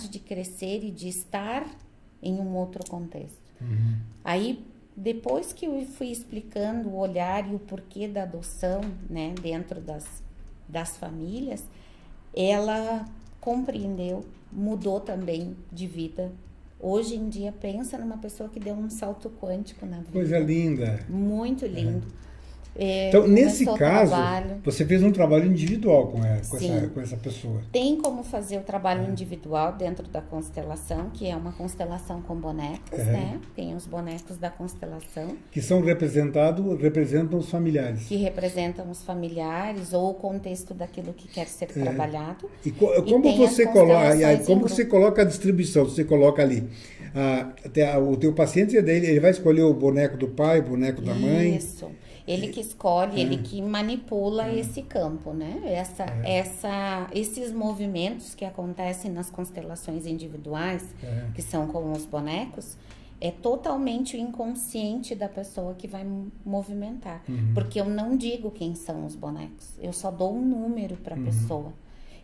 de crescer e de estar em um outro contexto. Aí, depois que eu fui explicando o olhar e o porquê da adoção, né, dentro das famílias, ela compreendeu, mudou também de vida. Hoje em dia, pensa numa pessoa que deu um salto quântico na vida. Coisa linda. Muito lindo. Então, nesse começou o caso, trabalho. você fez um trabalho individual com Sim. essa pessoa. Tem como fazer o trabalho individual dentro da constelação, que é uma constelação com bonecos, né? Tem os bonecos da constelação. Que são representam os familiares. Que representam os familiares ou o contexto daquilo que quer ser trabalhado. E como você coloca a distribuição? Você coloca ali, o teu paciente, ele vai escolher o boneco do pai, o boneco da mãe? Isso. Ele que escolhe, ele que manipula esse campo, né? Esses movimentos que acontecem nas constelações individuais, que são com os bonecos, é totalmente o inconsciente da pessoa que vai movimentar. Porque eu não digo quem são os bonecos, eu só dou um número para a pessoa.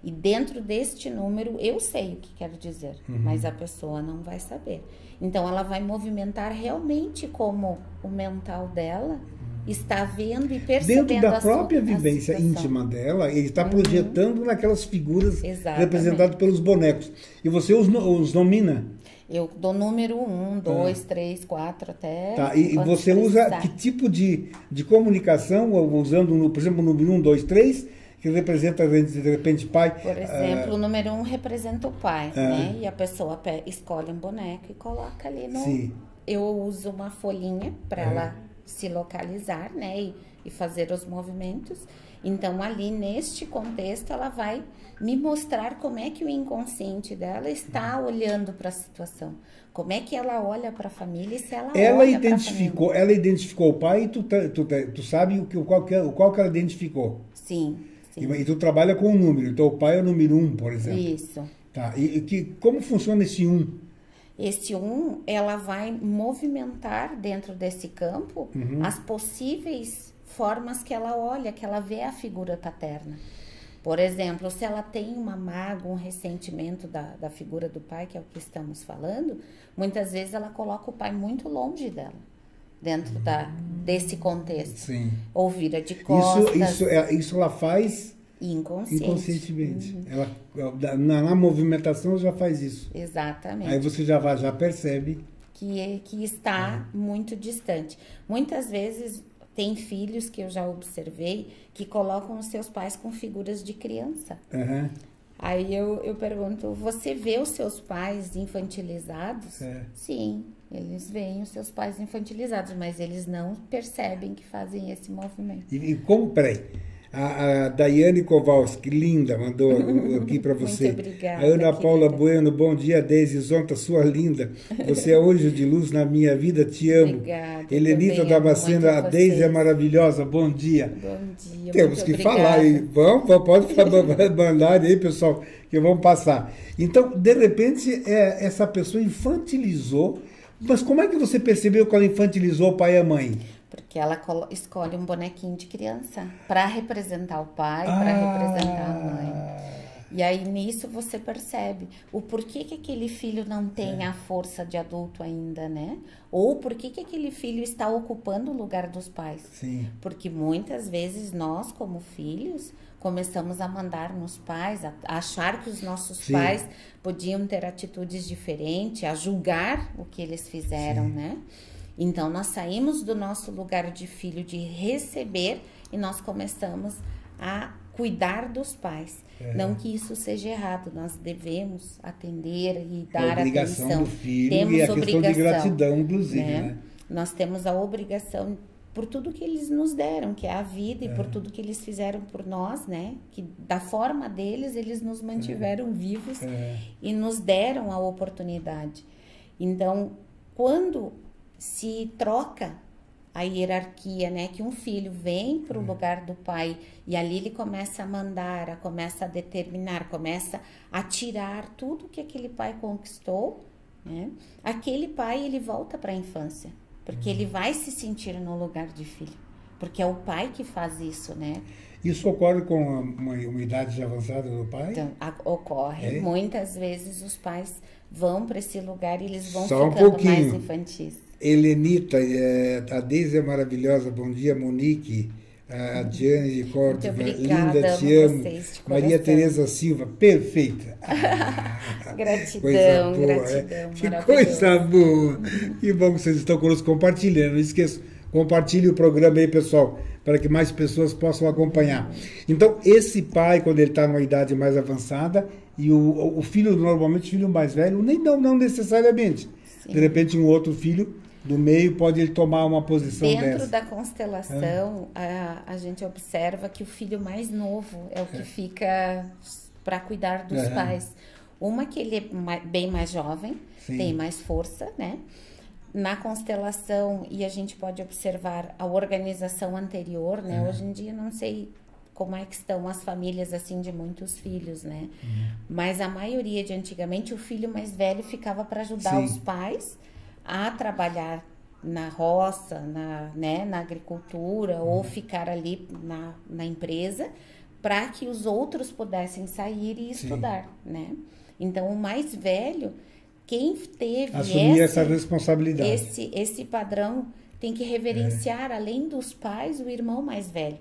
E dentro deste número eu sei o que quero dizer, mas a pessoa não vai saber. Então ela vai movimentar realmente como o mental dela está vendo e percebendo. Dentro da própria vivência íntima dela, ele está projetando naquelas figuras representadas pelos bonecos. E você os nomina? Eu dou número 1, 2, 3, 4 até... Tá, e você usa que tipo de comunicação, usando, por exemplo, o número 1, 2, 3, que representa, de repente, pai... Por exemplo, o número 1 representa o pai, né? E a pessoa escolhe um boneco e coloca ali no... Sim. Eu uso uma folhinha para ela se localizar, né? E fazer os movimentos. Então, ali, neste contexto, ela vai me mostrar como é que o inconsciente dela está olhando para a situação. Como é que ela olha para a família e se ela olha para a família. Ela identificou o pai e tu sabe qual que ela identificou. Sim. E tu trabalha com um número. Então, o pai é o número 1, por exemplo. Isso. Tá. Como funciona esse 1? Esse 1, ela vai movimentar dentro desse campo as possíveis formas que ela olha, que ela vê a figura paterna. Por exemplo, se ela tem uma mágoa, um ressentimento da figura do pai, que é o que estamos falando, muitas vezes ela coloca o pai muito longe dela, dentro desse contexto. Sim. Ou vira de costas. Isso ela faz... Inconscientemente. Na movimentação já faz isso. Exatamente. Aí você já percebe que está muito distante. Muitas vezes tem filhos que eu já observei que colocam os seus pais com figuras de criança. Aí eu pergunto, você vê os seus pais infantilizados? Sim, eles veem os seus pais infantilizados, mas eles não percebem que fazem esse movimento. E como, peraí, a Daiane Kowalski, linda, mandou aqui para você. Muito obrigada. A Ana Paula Bueno, bom dia, Deise Zonta, sua linda. Você é anjo de luz na minha vida, te amo. Obrigada. Helenita Damasceno, a Deise é maravilhosa, bom dia. Bom dia. Temos que falar aí. Pode mandar aí, pessoal, que vamos passar. Então, de repente, essa pessoa infantilizou. Mas como é que você percebeu que ela infantilizou o pai e a mãe? Porque ela escolhe um bonequinho de criança para representar o pai, para representar a mãe. E aí nisso você percebe o porquê que aquele filho não tem a força de adulto ainda, né? Ou porquê que aquele filho está ocupando o lugar dos pais. Sim. Porque muitas vezes nós, como filhos, começamos a mandar nos pais, a achar que os nossos pais podiam ter atitudes diferentes, a julgar o que eles fizeram, né? Então, nós saímos do nosso lugar de filho, de receber, e nós começamos a cuidar dos pais. Não que isso seja errado, nós devemos atender e dar atenção. A obrigação do filho temos e a questão de gratidão, inclusive, né? Nós temos a obrigação por tudo que eles nos deram, que é a vida, e por tudo que eles fizeram por nós, né? Que da forma deles, eles nos mantiveram vivos e nos deram a oportunidade. Então, quando se troca a hierarquia, né? Que um filho vem para o lugar do pai e ali ele começa a mandar, começa a determinar, começa a tirar tudo que aquele pai conquistou, né? Aquele pai, ele volta para a infância, porque ele vai se sentir no lugar de filho, porque é o pai que faz isso, né? Isso ocorre com uma idade avançada do pai? Então, ocorre. Muitas vezes os pais vão para esse lugar e eles vão só ficando mais infantis. Helenita, a Deise é maravilhosa, bom dia, Monique, a Diane de Córdoba, linda, te amo. Maria Tereza Silva, perfeita. Gratidão, gratidão. Que coisa boa. Que bom que vocês estão conosco compartilhando. Não esqueça, compartilhe o programa aí, pessoal. para que mais pessoas possam acompanhar. Então, esse pai, quando ele está numa idade mais avançada, e o filho, normalmente o filho mais velho, não necessariamente. Sim. De repente, um outro filho do meio pode ele tomar uma posição dentro dessa. Da constelação, a gente observa que o filho mais novo é o que fica para cuidar dos pais. Uma que ele é bem mais jovem, sim, tem mais força, né? Na constelação, e a gente pode observar a organização anterior, né? Hoje em dia, não sei como é que estão as famílias, assim, de muitos filhos, né? Mas a maioria de antigamente, o filho mais velho ficava para ajudar, sim, os pais a trabalhar na roça, na agricultura, ou ficar ali na empresa, para que os outros pudessem sair e estudar, sim, né? Então, o mais velho, quem teve assumir essa responsabilidade, esse padrão, tem que reverenciar, além dos pais, o irmão mais velho.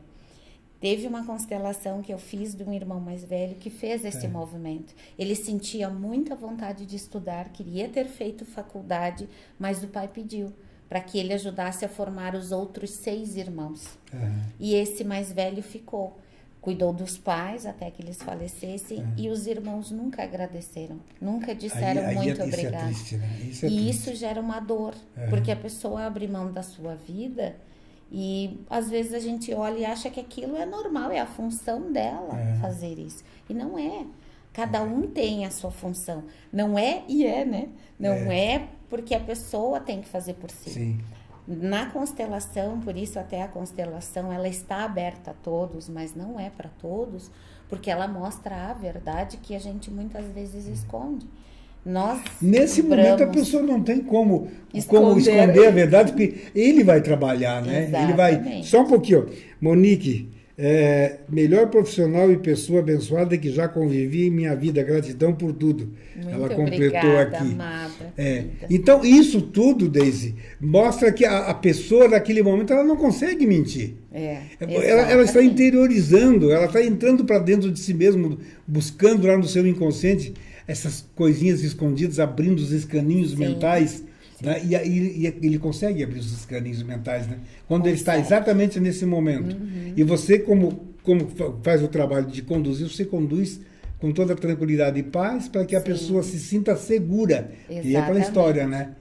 Teve uma constelação que eu fiz de um irmão mais velho que fez esse movimento. Ele sentia muita vontade de estudar, queria ter feito faculdade, mas o pai pediu para que ele ajudasse a formar os outros 6 irmãos. E esse mais velho ficou. Cuidou dos pais até que eles falecessem, e os irmãos nunca agradeceram, nunca disseram muito obrigado. Isso é triste, né? Isso gera uma dor, porque a pessoa abre mão da sua vida e às vezes a gente olha e acha que aquilo é normal, é a função dela fazer isso. E não é. Cada um tem a sua função. Não é e é, né? Não é porque a pessoa tem que fazer por si. Sim. Na constelação, por isso até a constelação, ela está aberta a todos, mas não é para todos, porque ela mostra a verdade que a gente muitas vezes esconde. Nesse momento a pessoa não tem como esconder a verdade, porque ele vai trabalhar, né? Exatamente. Ele vai... Só um pouquinho. Monique, melhor profissional e pessoa abençoada que já convivi em minha vida. Gratidão por tudo. Muito ela completou obrigada, aqui. Amada, então, isso tudo, Deise, mostra que a pessoa naquele momento ela não consegue mentir. Ela está interiorizando, ela está entrando para dentro de si mesmo, buscando lá no seu inconsciente essas coisinhas escondidas, abrindo os escaninhos mentais. Né? E ele consegue abrir os escaninhos mentais, né? Quando ele está exatamente nesse momento. E você, como faz o trabalho de conduzir, você conduz com toda a tranquilidade e paz para que a pessoa se sinta segura. Exatamente. E é aquela história, né?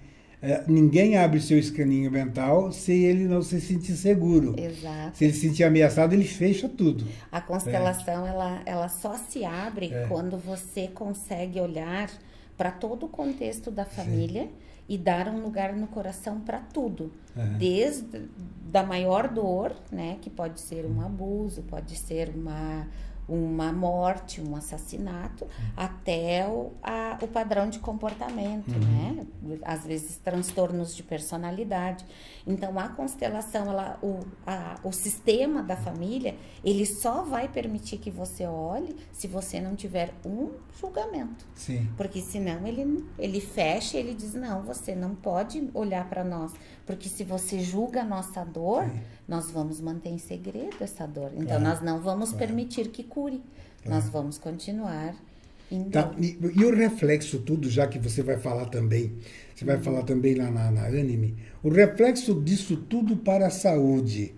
Ninguém abre seu escaninho mental se ele não se sentir seguro. Exato. Se ele se sentir ameaçado, ele fecha tudo. A constelação, ela só se abre quando você consegue olhar para todo o contexto da família e dar um lugar no coração para tudo. Desde da maior dor, né, que pode ser um abuso, pode ser uma morte, um assassinato, até o padrão de comportamento, né? Às vezes transtornos de personalidade. Então, a constelação, o sistema da família, ele só vai permitir que você olhe se você não tiver um julgamento. Sim. Porque senão ele fecha, ele diz, não, você não pode olhar para nós, porque se você julga a nossa dor, nós vamos manter em segredo essa dor. Então, nós não vamos permitir que cure. Nós vamos continuar. Então. E o reflexo tudo, já que você vai falar também, você vai falar também lá na Anime, o reflexo disso tudo para a saúde,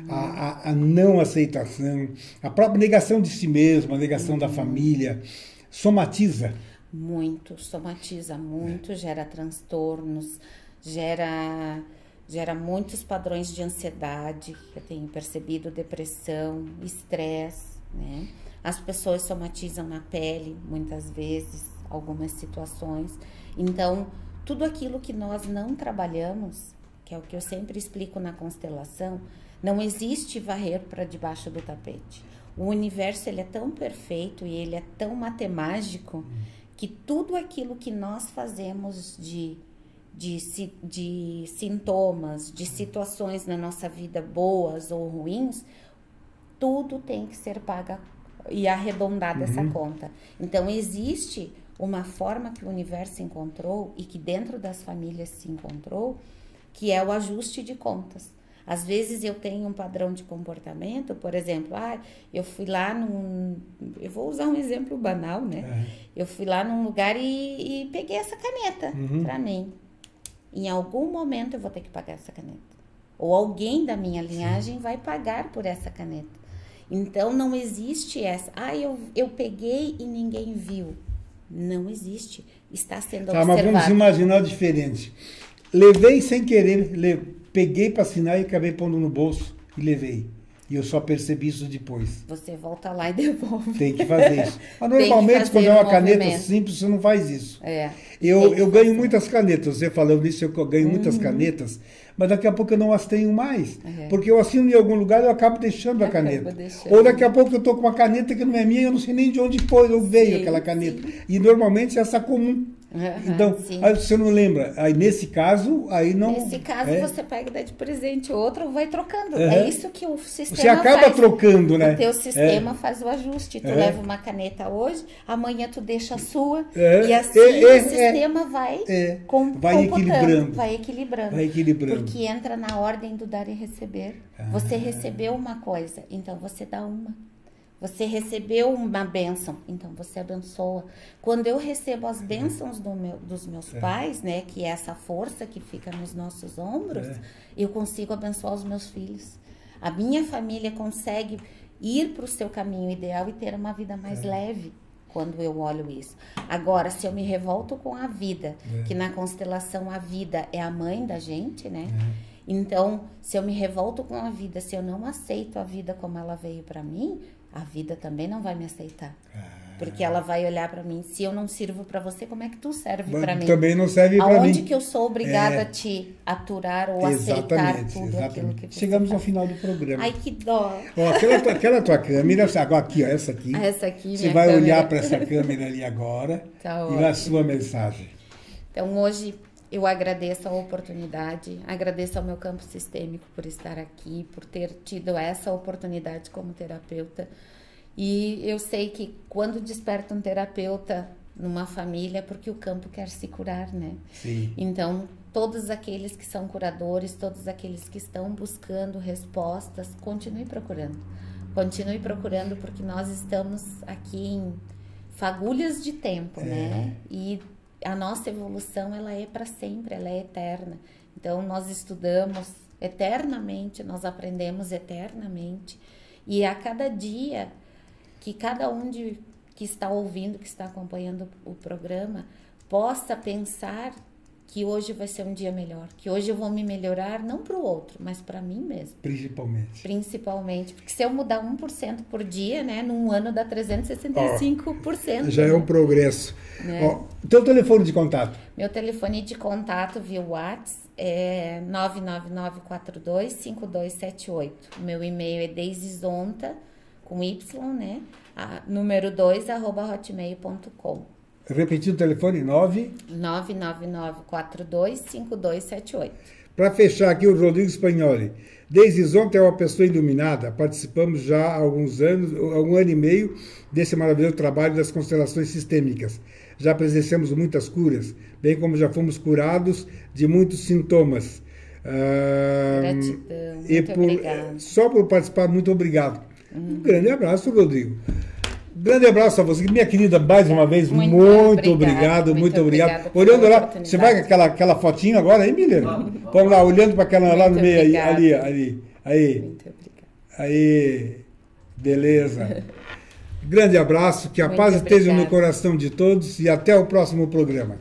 a não aceitação, a própria negação de si mesmo, a negação da família, somatiza? Muito, somatiza muito, gera transtornos, gera muitos padrões de ansiedade, eu tenho percebido, depressão, estresse, né? As pessoas somatizam na pele, muitas vezes, algumas situações. Então, tudo aquilo que nós não trabalhamos, que é o que eu sempre explico na constelação, não existe varrer para debaixo do tapete. O universo, ele é tão perfeito e ele é tão matemático que tudo aquilo que nós fazemos de sintomas, de situações na nossa vida boas ou ruins, tudo tem que ser pago e arredondada essa conta. Então, existe uma forma que o universo encontrou e que dentro das famílias se encontrou, que é o ajuste de contas. Às vezes eu tenho um padrão de comportamento, por exemplo, eu fui lá eu vou usar um exemplo banal, né? Eu fui lá num lugar e peguei essa caneta para mim. Em algum momento eu vou ter que pagar essa caneta. ou alguém da minha linhagem vai pagar por essa caneta. Então, não existe essa, eu peguei e ninguém viu. Não existe. Está sendo observado. Mas vamos imaginar diferente. Levei sem querer, peguei para assinar e acabei pondo no bolso e levei. E eu só percebi isso depois. Você volta lá e devolve. Tem que fazer isso. Mas normalmente, quando é uma caneta simples, você não faz isso. Eu ganho muitas canetas. Você falou nisso, eu ganho muitas canetas, mas daqui a pouco eu não as tenho mais. Porque eu assino em algum lugar e eu acabo deixando a caneta. Ou daqui a pouco eu estou com uma caneta que não é minha e eu não sei nem de onde foi, ou veio aquela caneta. E normalmente é essa comum. Então, aí você não lembra. Aí nesse caso, aí não... Nesse caso, você pega e dá de presente, o outro vai trocando. É isso que o sistema você acaba faz. Trocando, né? O teu sistema faz o ajuste. Tu leva uma caneta hoje, amanhã tu deixa a sua, e assim o sistema vai equilibrando. Vai equilibrando. Porque entra na ordem do dar e receber. Você recebeu uma coisa, então você dá uma. Você recebeu uma bênção, então você abençoa. Quando eu recebo as bênçãos dos meus pais, né, que é essa força que fica nos nossos ombros, eu consigo abençoar os meus filhos. A minha família consegue ir para o seu caminho ideal e ter uma vida mais leve quando eu olho isso. Agora, se eu me revolto com a vida, que na constelação a vida é a mãe da gente, né? Então, se eu me revolto com a vida, se eu não aceito a vida como ela veio para mim, a vida também não vai me aceitar. Porque ela vai olhar para mim, se eu não sirvo para você, como é que tu serve para mim? Também não serve para mim. Aonde que eu sou obrigada a te aturar ou aceitar tudo aquilo que você Chegamos faz. ao final do programa. Ai, que dó. Ó, aquela tua câmera, agora aqui, ó, essa aqui. Essa aqui, você vai olhar para essa câmera ali agora e a sua mensagem. Então, hoje... eu agradeço a oportunidade, agradeço ao meu campo sistêmico por estar aqui, por ter tido essa oportunidade como terapeuta. E eu sei que quando desperta um terapeuta numa família, é porque o campo quer se curar, né? Sim. Então, todos aqueles que são curadores, todos aqueles que estão buscando respostas, continue procurando. Continue procurando, porque nós estamos aqui em fagulhas de tempo, né? E a nossa evolução, ela é para sempre, ela é eterna. Então, nós estudamos eternamente, nós aprendemos eternamente. E a cada dia que cada um que está ouvindo, que está acompanhando o programa, possa pensar que hoje vai ser um dia melhor, que hoje eu vou me melhorar, não para o outro, mas para mim mesmo. Principalmente, porque se eu mudar 1% por dia, né, num ano dá 365%. Já é um progresso. Né? Ó, teu telefone de contato? Meu telefone de contato via WhatsApp é 999425278. Meu e-mail é deisizonta, com Y, né, número 2, @hotmail.com. Repetindo o telefone, 999425278. Para fechar aqui, o Rodrigo Spagnoli. Deisizonta é uma pessoa iluminada. Participamos já há alguns anos, algum ano e meio, desse maravilhoso trabalho das constelações sistêmicas. Já presenciamos muitas curas, bem como já fomos curados de muitos sintomas. Gratidão, muito obrigada. Só por participar, muito obrigado. Um grande abraço, Rodrigo. Grande abraço a você, minha querida, mais uma vez, muito obrigado. Olhando lá, você vai com aquela fotinho agora aí, Milena? Vamos lá, olhando para aquela lá no meio, ali. Muito obrigada. Aí, beleza. Grande abraço, que a paz esteja no coração de todos e até o próximo programa.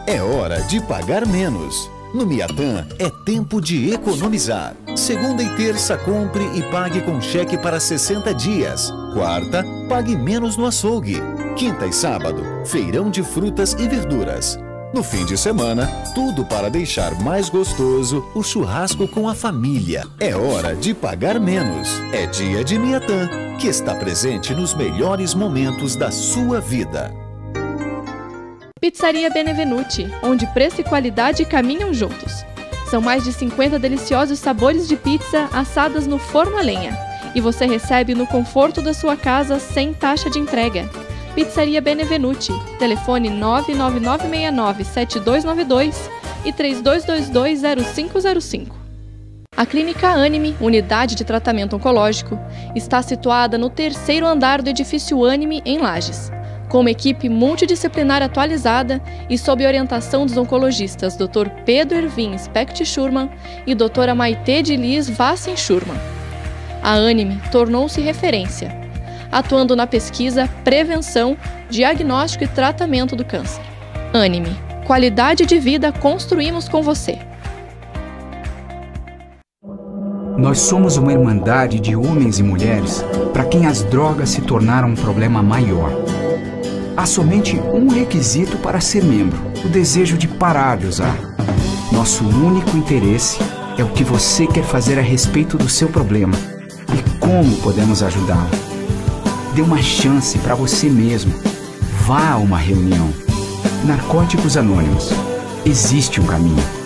É hora de pagar menos. No Miatã é tempo de economizar. Segunda e terça, compre e pague com cheque para 60 dias. Quarta, pague menos no açougue. Quinta e sábado, feirão de frutas e verduras. No fim de semana, tudo para deixar mais gostoso o churrasco com a família. É hora de pagar menos. É dia de Miatã, que está presente nos melhores momentos da sua vida. Pizzaria Benevenuti, onde preço e qualidade caminham juntos. São mais de 50 deliciosos sabores de pizza assadas no forno a lenha. E você recebe no conforto da sua casa sem taxa de entrega. Pizzaria Benevenuti, telefone 99969-7292 e 3222-0505. A Clínica Anime, unidade de tratamento oncológico, está situada no terceiro andar do edifício Anime, em Lages. Com uma equipe multidisciplinar atualizada e sob orientação dos oncologistas Dr. Pedro Ervin Specht Schurman e Dra. Maite de Liz Vassen Schurman. A Anime tornou-se referência, atuando na pesquisa, prevenção, diagnóstico e tratamento do câncer. Anime, qualidade de vida construímos com você. Nós somos uma irmandade de homens e mulheres para quem as drogas se tornaram um problema maior. Há somente um requisito para ser membro: o desejo de parar de usar. Nosso único interesse é o que você quer fazer a respeito do seu problema e como podemos ajudá-lo. Dê uma chance para você mesmo. Vá a uma reunião. Narcóticos Anônimos. Existe um caminho.